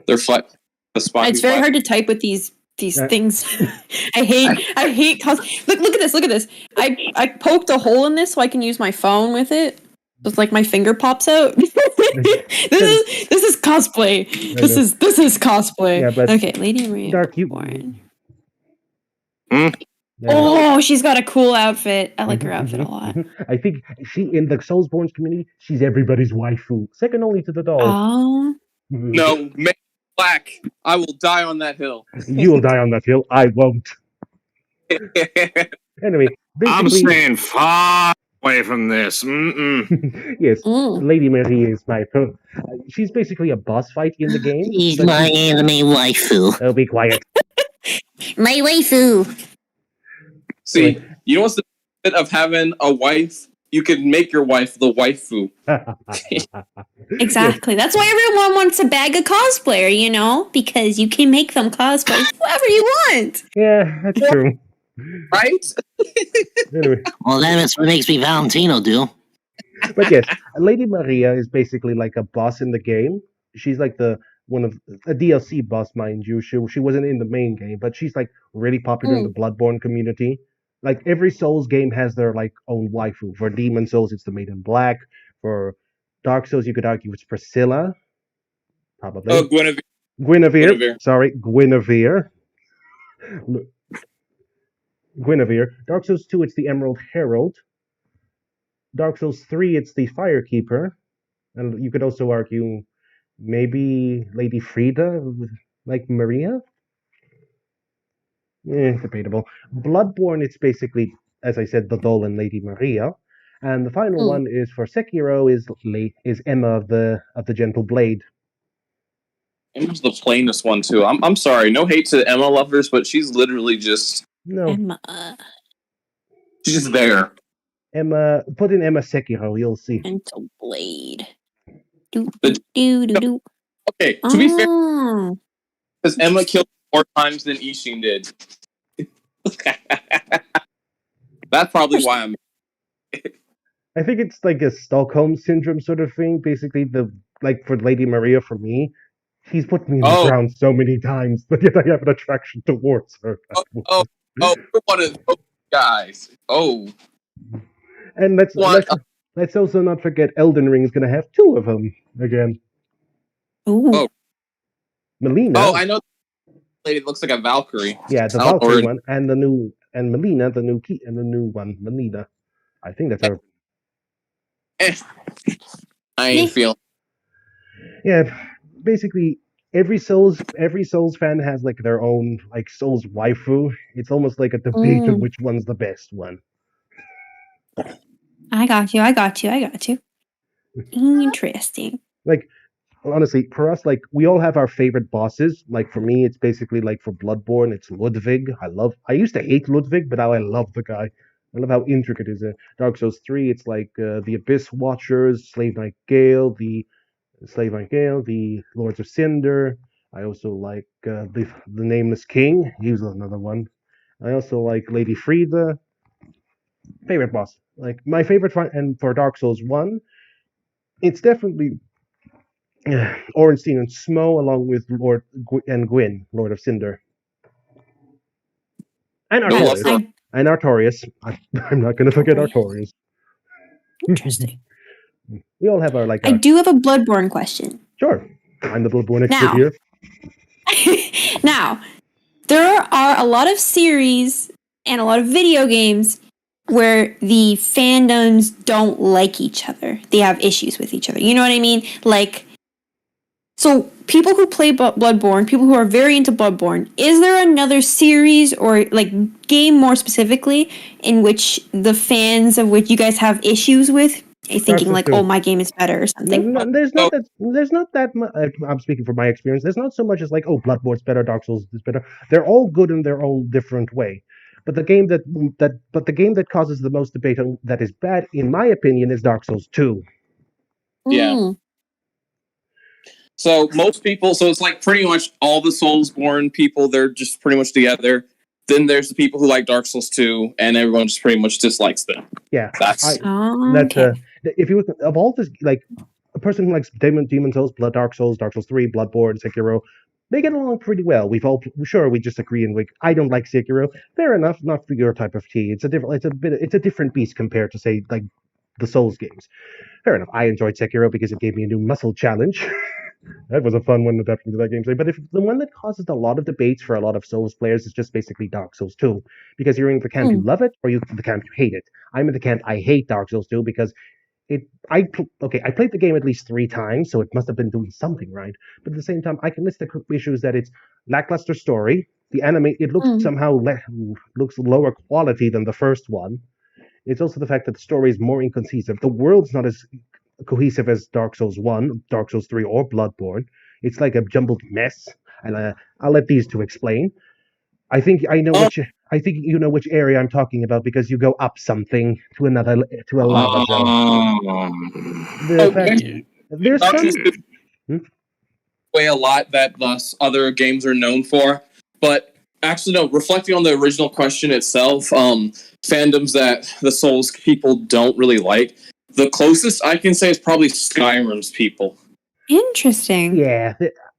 They're flat. It's very hard to type with these things. I hate look at this. I poked a hole in this so I can use my phone with it. It's like my finger pops out. This is cosplay. This is cosplay. Yeah, but okay, Lady Maria. Darc, Oh, she's got a cool outfit. I like her outfit a lot. I think she in the Soulsborne community, she's everybody's waifu, second only to the doll. Oh. No, make black. I will die on that hill. You'll die on that hill. I won't. Anyway, I'm basically, staying far away from this. yes, Mm. Lady Marie is my. She's basically a boss fight in the game. He's but my anime waifu. Oh, be quiet. My waifu. See, you know what's the benefit of having a wife? You can make your wife the waifu. Exactly. That's why everyone wants to bag a cosplayer, you know? Because you can make them cosplay whoever you want. Yeah, that's true. Right? Anyway, Well, that's what makes me Valentino do. but yes, Lady Maria is basically like a boss in the game. She's like one of a DLC boss, mind you. She wasn't in the main game, but she's like really popular in the Bloodborne community. Like every Souls game has their like own waifu. For Demon Souls, it's the Maiden Black. For Dark Souls, you could argue it's Priscilla. Probably. Oh, Guinevere. Guinevere. Sorry, Guinevere. Guinevere. Dark Souls 2, it's the Emerald Herald. Dark Souls 3, it's the Firekeeper. And you could also argue maybe Lady Frida, like Maria? Debatable. Bloodborne, it's basically, as I said, the doll and Lady Maria. And the final one is for Sekiro is Emma of the Gentle Blade. Emma's the plainest one too. I'm sorry, no hate to Emma lovers, but she's literally just Emma. she's just there. Emma, put in Emma Sekiro, you'll see. Gentle Blade. Okay, to be fair, because Emma killed more times than Ishin did. That's probably why I'm. I think it's like a Stockholm syndrome sort of thing. Basically, for Lady Maria, for me, she's put me in the ground so many times, but yet I have an attraction towards her. You're one of those guys. Oh, and let's also not forget Elden Ring is going to have two of them again. Ooh. Oh, Melina. Oh, I know. Lady looks like a Valkyrie. Yeah, the Valkyrie one, and Melina, the new one, Melina. I think that's her. I ain't feeling. Yeah, basically every Souls fan has like their own like Souls waifu. It's almost like a debate of which one's the best one. I got you. Interesting. Like, honestly, for us, like, we all have our favorite bosses. Like, for me, it's basically like for Bloodborne, it's Ludwig. I used to hate Ludwig, but now I love the guy. I love how intricate it is. Dark Souls 3, it's like the Abyss Watchers, Slave Knight Gale, the Lords of Cinder. I also like the Nameless King. He's another one. I also like Lady Frida. Favorite boss. Like, my favorite fight, and for Dark Souls 1, it's definitely Ornstein and Smo, along with Lord and Gwyn, Lord of Cinder. And Artorias. And Artorias. I'm not going to forget Artorias. Interesting. We all have our like. I do have a Bloodborne question. Sure, I'm the Bloodborne expert here. Now, there are a lot of series and a lot of video games where the fandoms don't like each other. They have issues with each other. You know what I mean? Like, so people who play Bloodborne, people who are very into Bloodborne, is there another series or like game more specifically in which the fans of which you guys have issues with? Thinking like, oh, my game is better or something. There's not that much. I'm speaking from my experience. There's not so much as like, oh, Bloodborne's better, Dark Souls is better. They're all good in their own different way. But the game that causes the most debate that is bad, in my opinion, is Dark Souls 2. Yeah. So most people, so it's like pretty much all the Soulsborne people, they're just pretty much together. Then there's the people who like Dark Souls 2, and everyone just pretty much dislikes them. Yeah, that's if you of all this, like a person who likes Demon Souls, Dark Souls 3, Bloodborne, Sekiro, they get along pretty well. We just agree and I don't like Sekiro. Fair enough, not for your type of tea. It's a different beast compared to say like the Souls games. Fair enough. I enjoyed Sekiro because it gave me a new muscle challenge. That was a fun one adapting to that game. But if the one that causes a lot of debates for a lot of Souls players is just basically Dark Souls 2, because you're in the camp you love it or you're in the camp you hate it. I'm in the camp I hate Dark Souls 2 because I played the game at least 3 times, so it must have been doing something right. But at the same time, I can list the issues that it's lackluster story. The anime it looks looks lower quality than the first one. It's also the fact that the story is more inconclusive. The world's not as cohesive as Dark Souls 1, Dark Souls 3, or Bloodborne. It's like a jumbled mess, and I'll let these two explain. I think I know which. I think you know which area I'm talking about because you go up something to a lava zone. There's some way a lot that thus other games are known for, but actually no. Reflecting on the original question itself, fandoms that the Souls people don't really like. The closest I can say is probably Skyrim's people. Interesting. Yeah,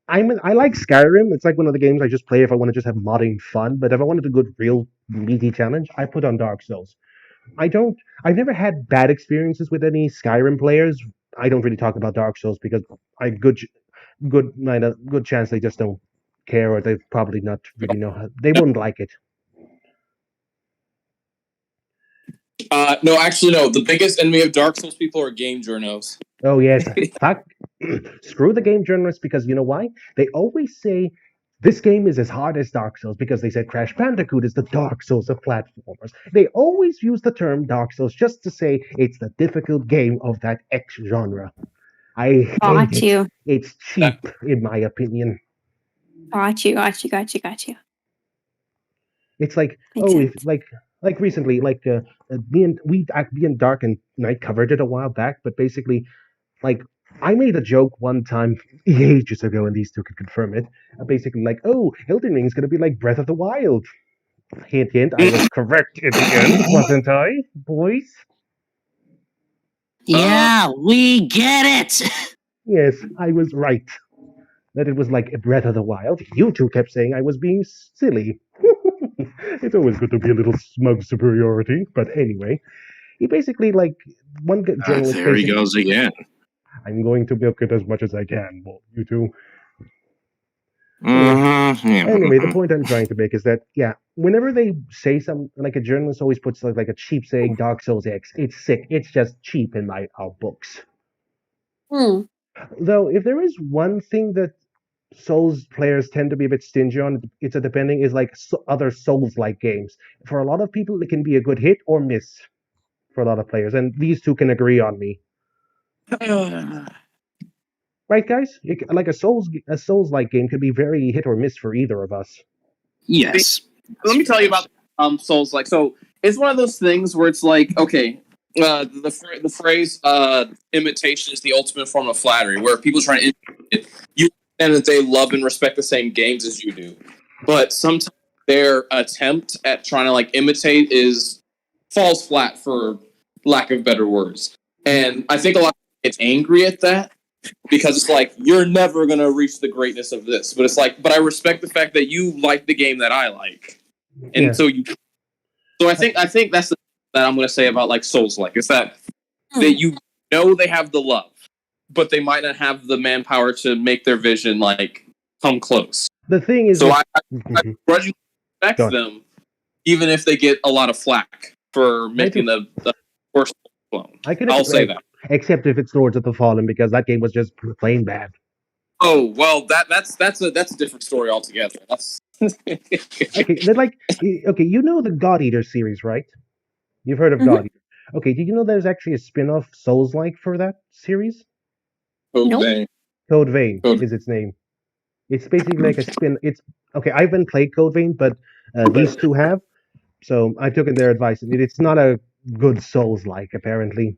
I like Skyrim. It's like one of the games I just play if I want to just have modding fun. But if I wanted a good, real meaty challenge, I put on Dark Souls. I've never had bad experiences with any Skyrim players. I don't really talk about Dark Souls because good chance they just don't care or they probably not really know how. They wouldn't like it. No, actually, no. The biggest enemy of Dark Souls people are game journos. Oh yes, fuck. Screw the game journalists because you know why? They always say this game is as hard as Dark Souls because they said Crash Bandicoot is the Dark Souls of platformers. They always use the term Dark Souls just to say it's the difficult game of that X genre. I hate it. It's cheap, in my opinion. Got you. It's like like recently, me and Dark and Knight covered it a while back, but basically, like I made a joke one time ages ago, and these two can confirm it. Basically, like, oh, Elden Ring is going to be like Breath of the Wild. Hint, hint. I was correct in the end, wasn't I, boys? Yeah, we get it. Yes, I was right. That it was like a Breath of the Wild. You two kept saying I was being silly. It's always good to be a little smug superiority. But anyway, he basically like one journalist. There he goes again. I'm going to milk it as much as I can. Well, you two. Anyway, the point I'm trying to make is that whenever they say something, like a journalist always puts like a cheap saying Dark Souls X. It's sick. It's just cheap in our books. Though, if there is one thing that Souls players tend to be a bit stingy on, it's a depending is like other Souls-like games. For a lot of people, it can be a good hit or miss for a lot of players, and these two can agree on me. Right, guys? Like a Souls-like game could be very hit or miss for either of us. Yes. Let me tell you about Souls-like. So it's one of those things where it's like, okay, the phrase imitation is the ultimate form of flattery, where people try to imitate it. You understand that they love and respect the same games as you do, but sometimes their attempt at trying to like imitate falls flat, for lack of better words. And I think a lot of people get angry at that because it's like, you're never gonna reach the greatness of this. But it's like, but I respect the fact that you like the game that I like, and so I think that's the that I'm going to say about like Souls-like is that you know they have the love, but they might not have the manpower to make their vision like come close. The thing is, so I grudgingly respect them, even if they get a lot of flack for making the first clone. I'll say that, except if it's Lords of the Fallen, because that game was just plain bad. Oh well, that's a different story altogether. That's okay. You know the God Eater series, right? You've heard of God Eater. Okay, did you know there's actually a spin-off Souls-like for that series? Code Vein is its name. It's basically like a spin. I haven't played Code Vein, but these two have. So I took in their advice, and it's not a good Souls-like, apparently.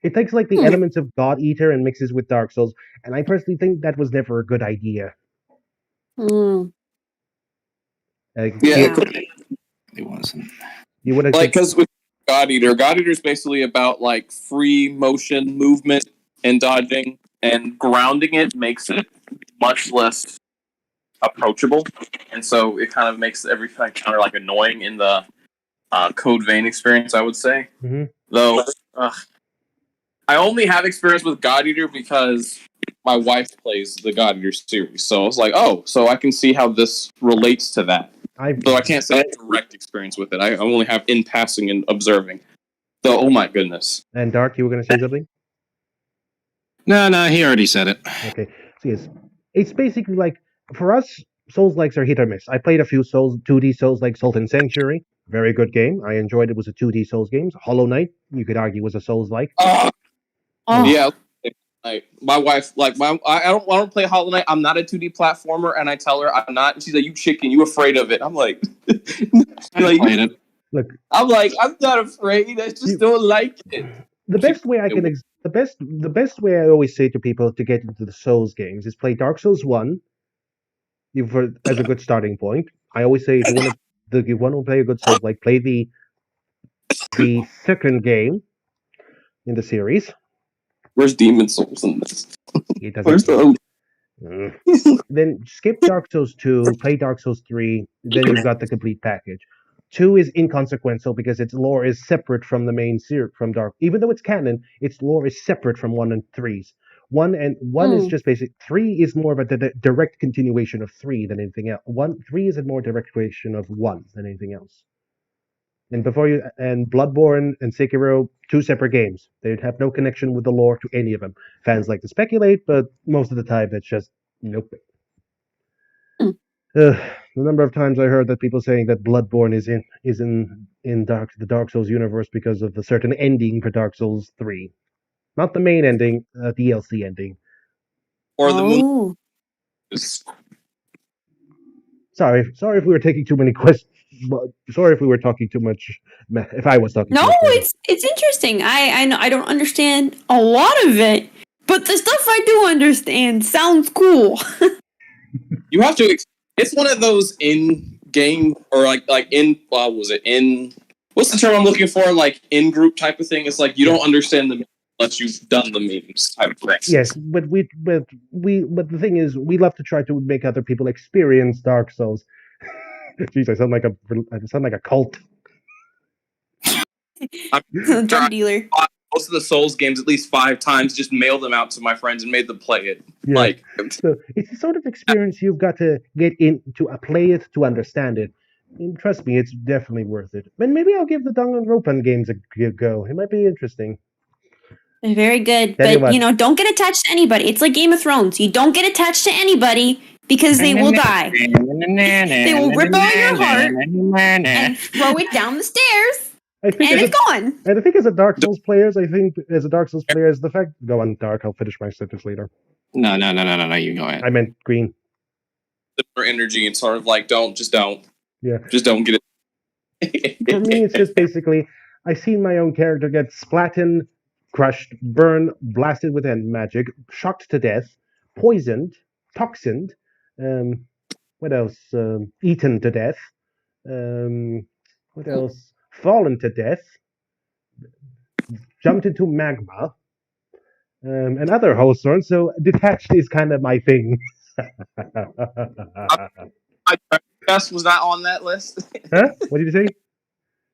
It takes like the elements of God Eater and mixes with Dark Souls, and I personally think that was never a good idea. It wasn't. You would have because with God Eater is basically about like free motion movement and dodging, and grounding it makes it much less approachable, and so it kind of makes everything kind of like annoying in the Code Vein experience, I would say. Though I only have experience with God Eater because my wife plays the God Eater series. So I was like, oh, so I can see how this relates to that. So I can't say I have direct experience with it. I only have in passing and observing. So, oh my goodness. And Darc, you were going to say something? No, he already said it. Okay. So yes, it's basically like, for us, Souls-likes are hit or miss. I played a few 2D Souls-like, Salt and Sanctuary. Very good game. I enjoyed it. It was a 2D Souls game. Hollow Knight, you could argue, was a Souls-like. Yeah. Like, my wife, like, I don't play Hollow Knight. I'm not a 2D platformer, and I tell her I'm not. And she's like, "You chicken, you afraid of it?" I'm like, I played it. Look, I'm like, I'm not afraid. I just don't like it. The best way I can the best way I always say to people to get into the Souls games is play Dark Souls 1 as a good starting point. I always say if you want to play a good Souls, like, play the second game in the series. Where's Demon Souls in this? It doesn't. Then skip Dark Souls 2, play Dark Souls 3, then you've got the complete package. 2 is inconsequential because its lore is separate from the main series, from Dark. Even though it's canon, its lore is separate from 1 and 3's. 1 is just basic. 3 is more of a direct continuation of 3 than anything else. 3 is a more direct continuation of 1 than anything else. And Bloodborne and Sekiro, 2 separate games. They have no connection with the lore to any of them. Fans like to speculate, but most of the time it's just nope. The number of times I heard that people saying that Bloodborne is in the Dark Souls universe because of the certain ending for Dark Souls 3, not the main ending, DLC ending. Or the moon. Sorry if we were taking too many questions. Sorry if we were talking too much. If I was talking. No, it's interesting. I know I don't understand a lot of it, but the stuff I do understand sounds cool. You have to. It's one of those in-game or like in. Was it in? What's the term I'm looking for? Like in-group type of thing. It's like you don't understand the unless you've done the memes type of thing. Yes, but the thing is, we love to try to make other people experience Dark Souls. Jeez, I sound like a cult. I'm drug dealer. Most of the Souls games at least 5 times, just mailed them out to my friends and made them play it. Yeah. Like, so it's the sort of experience you've got to get in to play it to understand it. And trust me, it's definitely worth it. And maybe I'll give the Danganronpa games a go. It might be interesting. They're very good, but don't get attached to anybody. It's like Game of Thrones. You don't get attached to anybody because they will die. They will rip out your heart and throw it down the stairs. And it's gone. And I think as a Dark Souls player, is the fact. Go on, Darc. I'll finish my sentence later. No. You go ahead. I meant Green. Similar energy and sort of like just don't. Yeah. Just don't get it. For me, it's just basically I seen my own character get splatted, crushed, burned, blasted with end magic, shocked to death, poisoned, toxined. What else? Eaten to death. What else? Fallen to death, jumped into magma, and other whole sorts. So detached is kind of my thing. My treasure chest was not on that list. Huh? What did you say?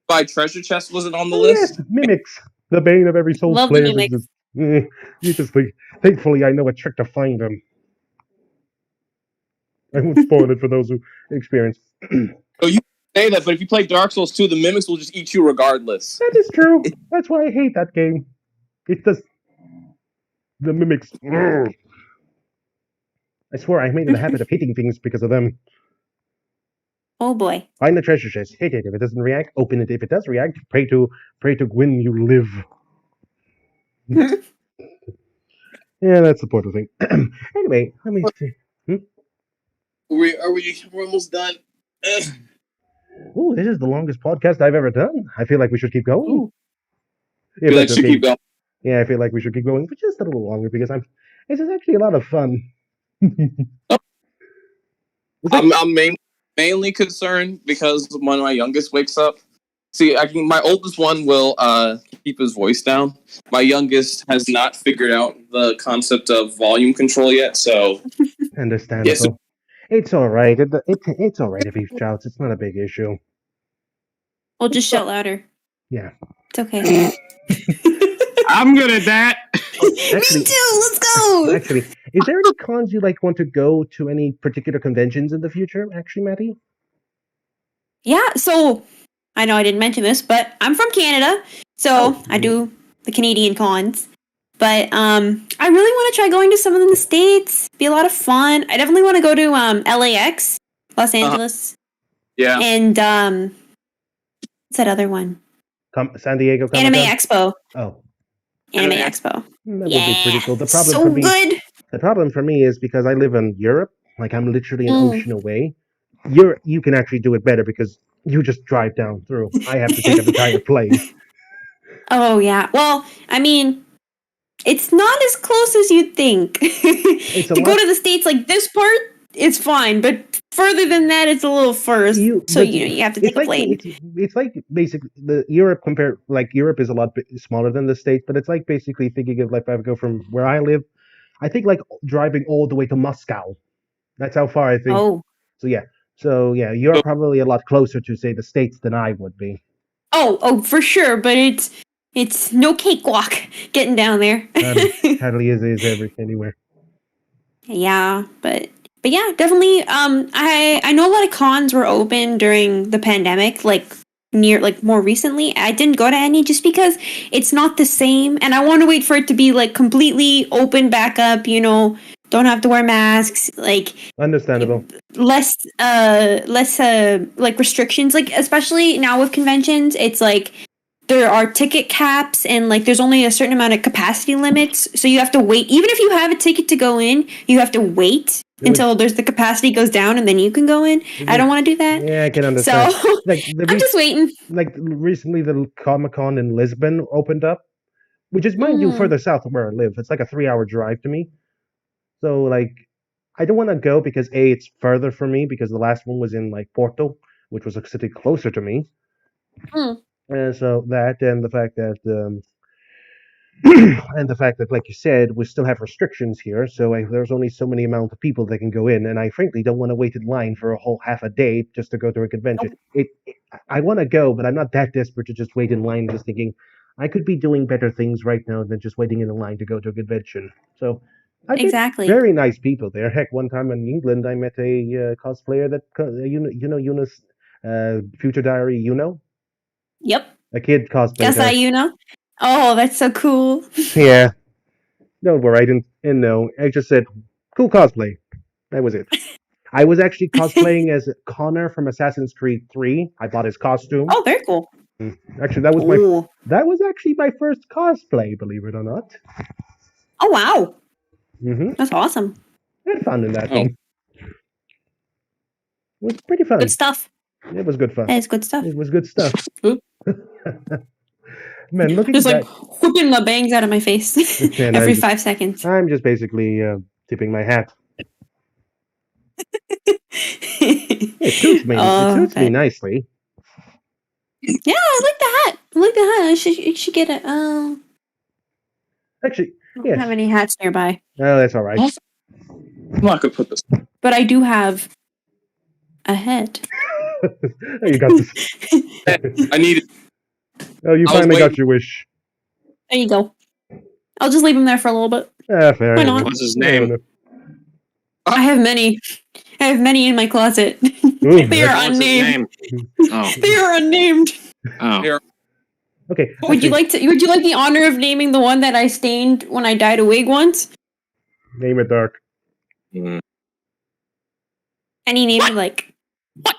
My treasure chest wasn't on the list. Yes, mimics, the bane of every Souls Love player. Mimics. You just think. Thankfully, I know a trick to find them. I won't spoil it for those who experience. So you say that, but if you play Dark Souls 2, the mimics will just eat you regardless. That is true. That's why I hate that game. It's just the mimics. I swear I made it a habit of hitting things because of them. Oh boy. Find the treasure chest, hit it. If it doesn't react, open it. If it does react, pray to Gwyn you live. Yeah, that's the important thing. Anyway, let me see. We're almost done. Oh, this is the longest podcast I've ever done. I feel like we should keep going. I feel like we should keep going. Yeah, I feel like we should keep going for just a little longer because this is actually a lot of fun. I'm mainly concerned because when my youngest wakes up, my oldest one will keep his voice down. My youngest has not figured out the concept of volume control yet, so understandable. Yes. It's all right. It's all right if he shouts. It's not a big issue. We'll just shout louder. Yeah. It's okay. I'm good at that. Actually, Me too. Let's go. Actually, is there any cons you want to go to? Any particular conventions in the future? Actually, Maddie. Yeah. So I know I didn't mention this, but I'm from Canada, so I do the Canadian cons. But I really want to try going to some of them in the States. Be a lot of fun. I definitely want to go to LAX, Los Angeles. Yeah. And what's that other one? San Diego Comic-Con? Anime Expo. Oh. Anime Expo. That would be pretty cool. The problem so for me, good. The problem for me is because I live in Europe, like I'm literally an ocean away. You can actually do it better because you just drive down through. I have to take an entire plane. Oh yeah. Well, I mean, it's not as close as you'd think. To go to the States, like this part, it's fine, but further than that, it's a little further. You have to take a plane. It's like basically the Europe Europe is a lot smaller than the States, but it's like basically thinking of like if I go from where I live, I think like driving all the way to Moscow. That's how far I think. Oh. So yeah, you're probably a lot closer to say the States than I would be. Oh, for sure, but it's no cakewalk getting down there. Hardly is anywhere. Yeah, but yeah, definitely. I know a lot of cons were open during the pandemic, more recently. I didn't go to any just because it's not the same, and I want to wait for it to be like completely open back up. Don't have to wear masks. Like understandable. Less like restrictions. Like especially now with conventions, it's like there are ticket caps and like there's only a certain amount of capacity limits, so you have to wait. Even if you have a ticket to go in, you have to wait until the capacity goes down and then you can go in. I don't want to do that. Yeah, I can understand. So I'm just waiting. Like recently, the Comic-Con in Lisbon opened up, which is mind you further south of where I live. It's like a 3-hour drive to me. So like, I don't want to go because it's further for me because the last one was in like Porto, which was a city closer to me. And so that, and the fact that, like you said, we still have restrictions here. So there's only so many amount of people that can go in, and I frankly don't want to wait in line for a whole half a day just to go to a convention. I want to go, but I'm not that desperate to just wait in line. Just thinking, I could be doing better things right now than just waiting in a line to go to a convention. So. Exactly. Very nice people there. Heck, one time in England, I met a cosplayer that Eunice, Future Diary. Yep. A kid cosplaying. Yes, Oh, that's so cool. Yeah. Don't worry, I didn't. And no, I just said, "Cool cosplay." That was it. I was actually cosplaying as Connor from Assassin's Creed 3. I bought his costume. Oh, very cool. Actually, that was actually my first cosplay. Believe it or not. Oh wow. Mm-hmm. That's awesome. I had fun in that one. It was pretty fun. Good stuff. It was good fun. That is good stuff. It was good stuff. Man, looking just back, like whooping my bangs out of my face every 5 seconds. I'm just basically tipping my hat. It suits me. It suits me nicely. Yeah, I like the hat. I should get it. Actually, I don't have any hats nearby. Oh, that's all right. I'm not gonna put this. But I do have a head. You got this. I need it. Oh, you finally got your wish. There you go. I'll just leave him there for a little bit. Fair. Why not? What's his name? I have many. I have many in my closet. They are unnamed. Oh. They are unnamed. Oh. Okay. Would you like the honor of naming the one that I stained when I dyed a wig once? Name it Darc. Any name you like. What?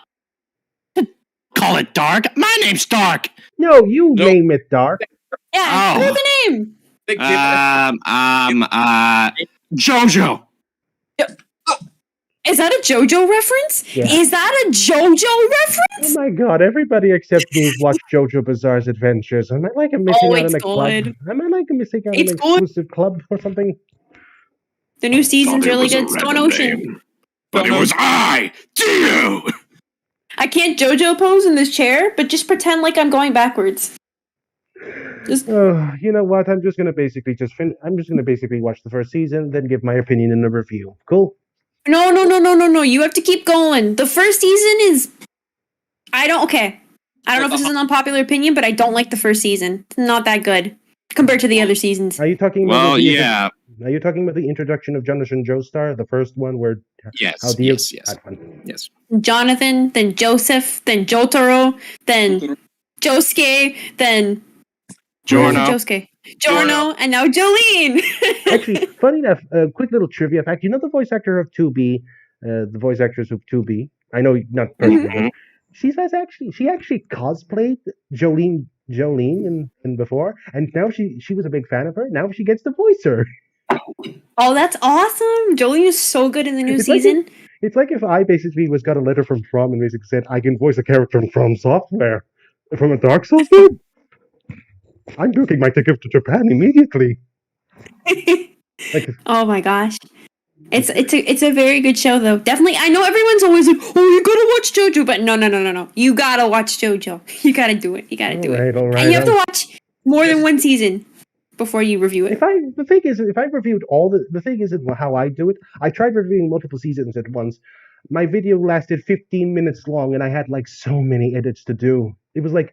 Call it Darc? My name's Darc. No, you name it Darc. Yeah, what's the name? Jojo. Is that a JoJo reference? Yeah. Is that a JoJo reference? Oh my god, everybody except me watched JoJo Bizarre's Adventures. Am I like missing out on a club? Am I like missing out on an exclusive club or something? The new season's really good. Stone Ocean. But it was I! You! I can't JoJo pose in this chair, but just pretend like I'm going backwards. You know what? I'm just gonna basically watch the first season, then give my opinion in a review. Cool? No. You have to keep going. The first season is... I don't know if this is an unpopular opinion, but I don't like the first season. It's not that good. compared to the other seasons. Are you talking about? Well, yeah. Are you talking about the introduction of Jonathan Joestar, the first one where? Yes. How do you? Yes. Yes. Jonathan, then Joseph, then Jotaro, then Josuke, then Giorno. Josuke, Giorno, and now Jolene. Actually, funny enough, a quick little trivia fact. You know the voice actor of 2B, the voice actress of 2B. I know not personally, but she actually cosplayed Jolene in before, and now she was a big fan of her. Now she gets to voice her. Oh, that's awesome! Jolene is so good in the new season. It's like if I basically got a letter from and basically said I can voice a character from Software from a Dark Souls game. I'm booking my ticket to Japan immediately. Oh my gosh. It's a very good show though. Definitely, I know everyone's always like, "Oh, you gotta watch JoJo," but no. You gotta watch JoJo. You gotta do it. You gotta do it. All right. And you have to watch more than one season before you review it. The thing is, if I reviewed the thing is how I do it. I tried reviewing multiple seasons at once. My video lasted 15 minutes long, and I had like so many edits to do. It was like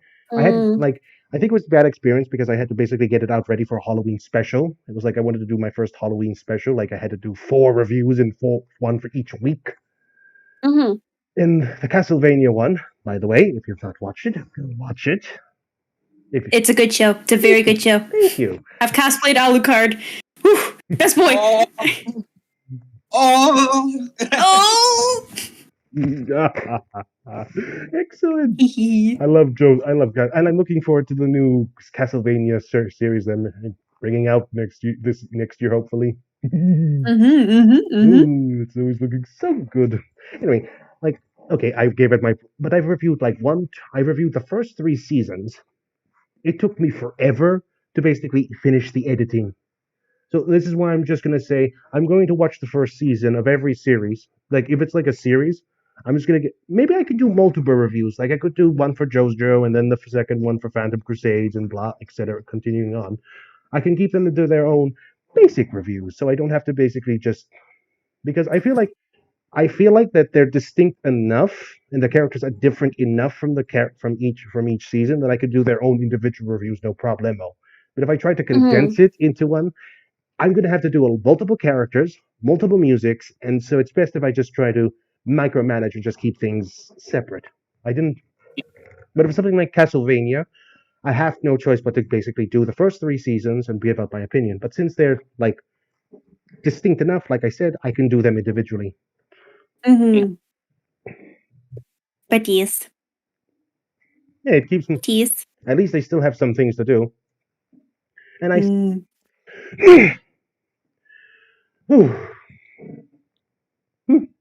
I think it was a bad experience because I had to basically get it out ready for a Halloween special. It was like I wanted to do my first Halloween special. Like I had to do 4 reviews and one for each week. Mm-hmm. In the Castlevania one, by the way, if you've not watched it, watch it. It's a good show. It's a very good show. Thank you. I've cosplayed Alucard. Whew, best boy. Oh. Excellent. I love Joe. I love God, and I'm looking forward to the new Castlevania series them bringing out next year, hopefully. Ooh, it's always looking so good. Anyway, okay, I gave it but I've reviewed I reviewed the first 3 seasons. It took me forever to basically finish the editing. So this is why I'm just going to say I'm going to watch the first season of every series. Like if it's like a series, I'm just going to maybe I could do multiple reviews. Like I could do one for JoJo and then the second one for Phantom Crusades and blah, etc. Continuing on. I can keep them to do their own basic reviews. So I don't have to basically because I feel like that they're distinct enough and the characters are different enough from each season that I could do their own individual reviews, no problemo. But if I try to condense it into one, I'm going to have to do multiple characters, multiple musics, and so it's best if I just try to micromanage and just keep things separate. But if something like Castlevania, I have no choice but to basically do the first 3 seasons and give out my opinion. But since they're distinct enough, like I said, I can do them individually. Mm-hmm. But yes. Yeah, it keeps me. Yes. At least they still have some things to do. And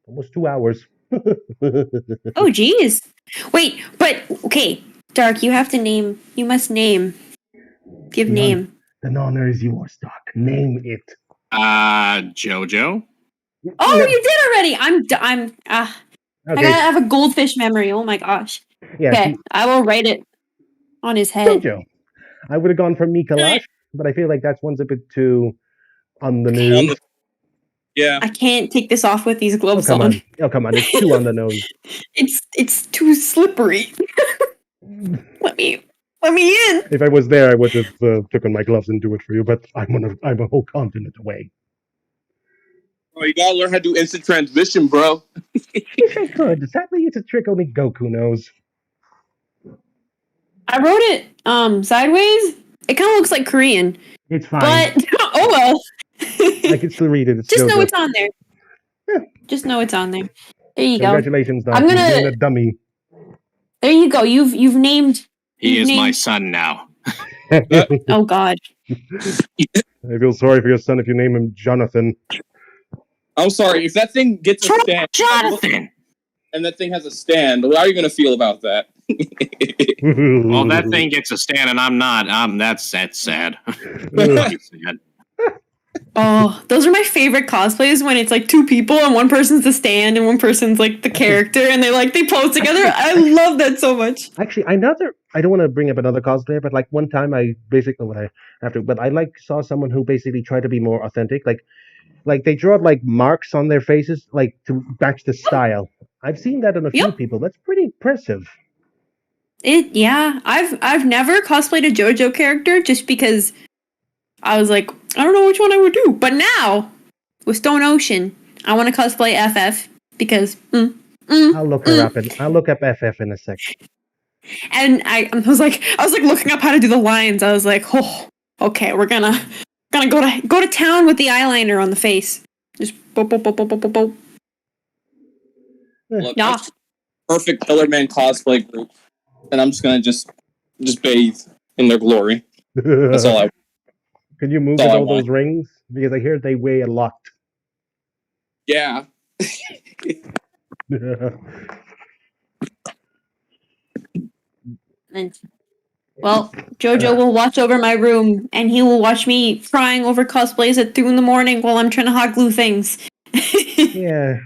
almost 2 hours. Oh, geez. Wait, but okay, Darc, you must name. Give name. The honor is yours, Darc. Name it. JoJo. Oh, you did already. I gotta have a goldfish memory. Oh my gosh. Yeah. Okay, I will write it on his head. JoJo. I would have gone for Mikalash, but I feel like that's one's a bit too on the nose. Yeah. I can't take this off with these gloves on. Oh, come on. It's too on the nose. It's too slippery. Let me in. If I was there, I would have taken my gloves and do it for you, but I'm a whole continent away. Oh, you gotta learn how to do instant transition, bro. Wish I could. Sadly, it's a trick only Goku knows. I wrote it sideways. It kind of looks like Korean. It's fine. But oh well. I can still read it. It's just JoJo. know it's on there. Yeah. Just know it's on there. There you go. Congratulations, Doc. I'm gonna. You're being a dummy. There you go. You've named. He is my son now. Oh God. I feel sorry for your son if you name him Jonathan. I'm sorry, if that thing gets a stand, Jonathan, and that thing has a stand, how are you gonna feel about that? Well, that thing gets a stand, and I'm not. That's sad. Oh, those are my favorite cosplays when it's like 2 people and one person's the stand and one person's like the character and they pose together. I love that so much. Actually, I don't want to bring up another cosplayer, but like one time I saw someone who basically tried to be more authentic, like they draw like marks on their faces, like to match the style. I've seen that in a few people. That's pretty impressive. I've never cosplayed a JoJo character just because I was like, I don't know which one I would do. But now, with Stone Ocean, I want to cosplay FF because. I'll look her up, and I'll look up FF in a sec. And I was like looking up how to do the lines. I was like, oh, okay, we're gonna go to town with the eyeliner on the face. Just boop, boop, boop, boop, boop, boop, boop. Look, Yeah. perfect Pillar Man cosplay group, and I'm just gonna just bathe in their glory. That's all I. Can you move That's with all I all want. those rings? Because I hear they weigh a lot. Yeah. Well, Jojo will watch over my room, and he will watch me crying over cosplays at 2 in the morning while I'm trying to hot glue things. Yeah.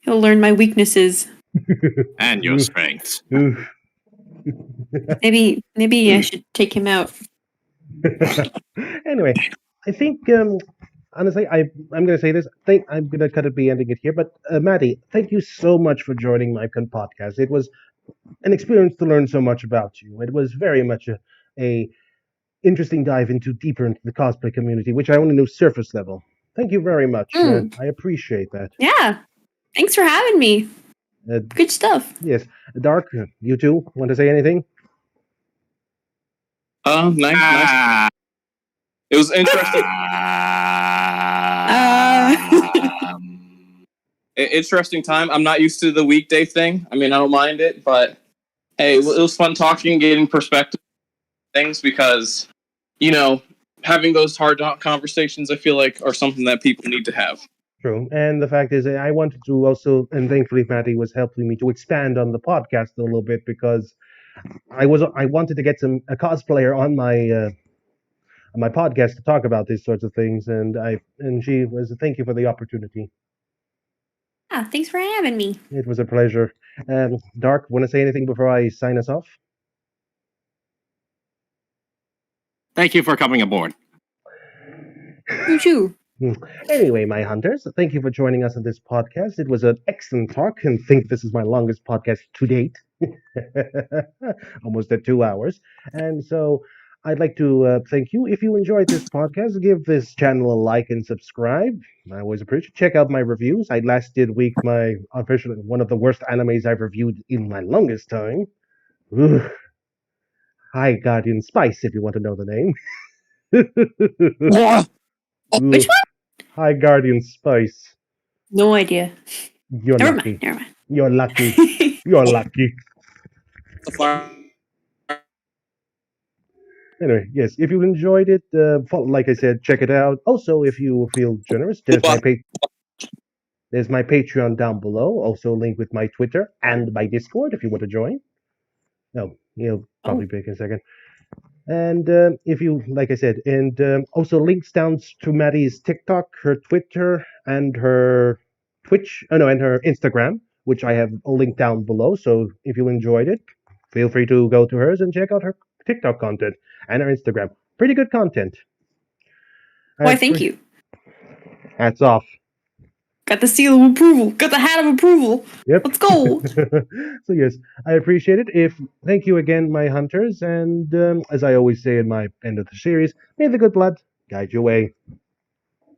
He'll learn my weaknesses. And your strengths. Maybe I should take him out. Anyway, I think honestly, I'm going to say this. I'm going to be ending it here. But Maddie, thank you so much for joining my podcast. It was an experience to learn so much about you. It was very much a interesting dive deeper into the cosplay community, which I only knew surface level. Thank you very much. I appreciate that. Yeah. Thanks for having me. Good stuff. Yes. Darc, you too want to say anything? Nice. It was interesting. Interesting time. I'm not used to the weekday thing. I mean, I don't mind it, but hey, it was fun talking, getting perspective on things because, having those hard conversations, I feel like, are something that people need to have. True. And the fact is, I wanted to also, and thankfully, Maddie was helping me to expand on the podcast a little bit because I wanted to get a cosplayer on my podcast to talk about these sorts of things, and she was. Thank you for the opportunity. Thanks for having me. It was a pleasure. Darc, want to say anything before I sign us off? Thank you for coming aboard. Choo-choo. Anyway, my hunters, thank you for joining us on this podcast. It was an excellent talk, and I think this is my longest podcast to date. Almost at 2 hours. And so I'd like to thank you. If you enjoyed this podcast, give this channel a like and subscribe. I always appreciate it. Check out my reviews. I last did week my official one of the worst animes I've reviewed in my longest time. Ooh. High Guardian Spice, if you want to know the name. Which one? High Guardian Spice. No idea. You're Never lucky. mind. You're lucky. You're lucky. Anyway, yes, if you enjoyed it, like I said, check it out. Also, if you feel generous, there's my Patreon down below. Also, a link with my Twitter and my Discord if you want to join. No, you'll probably pick in a second. And if you, like I said, and also links down to Maddie's TikTok, her Twitter, and her Twitch, and her Instagram, which I have a link down below. So if you enjoyed it, feel free to go to hers and check out her TikTok content and her Instagram. Pretty good content. Why, thank you. Hats off. Got the seal of approval. Got the hat of approval. Yep. Let's go. So yes, I appreciate it. Thank you again, my hunters, and as I always say in my end of the series, may the good blood guide your way.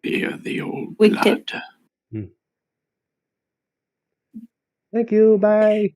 Fear the old Wicked. blood. Thank you. Bye.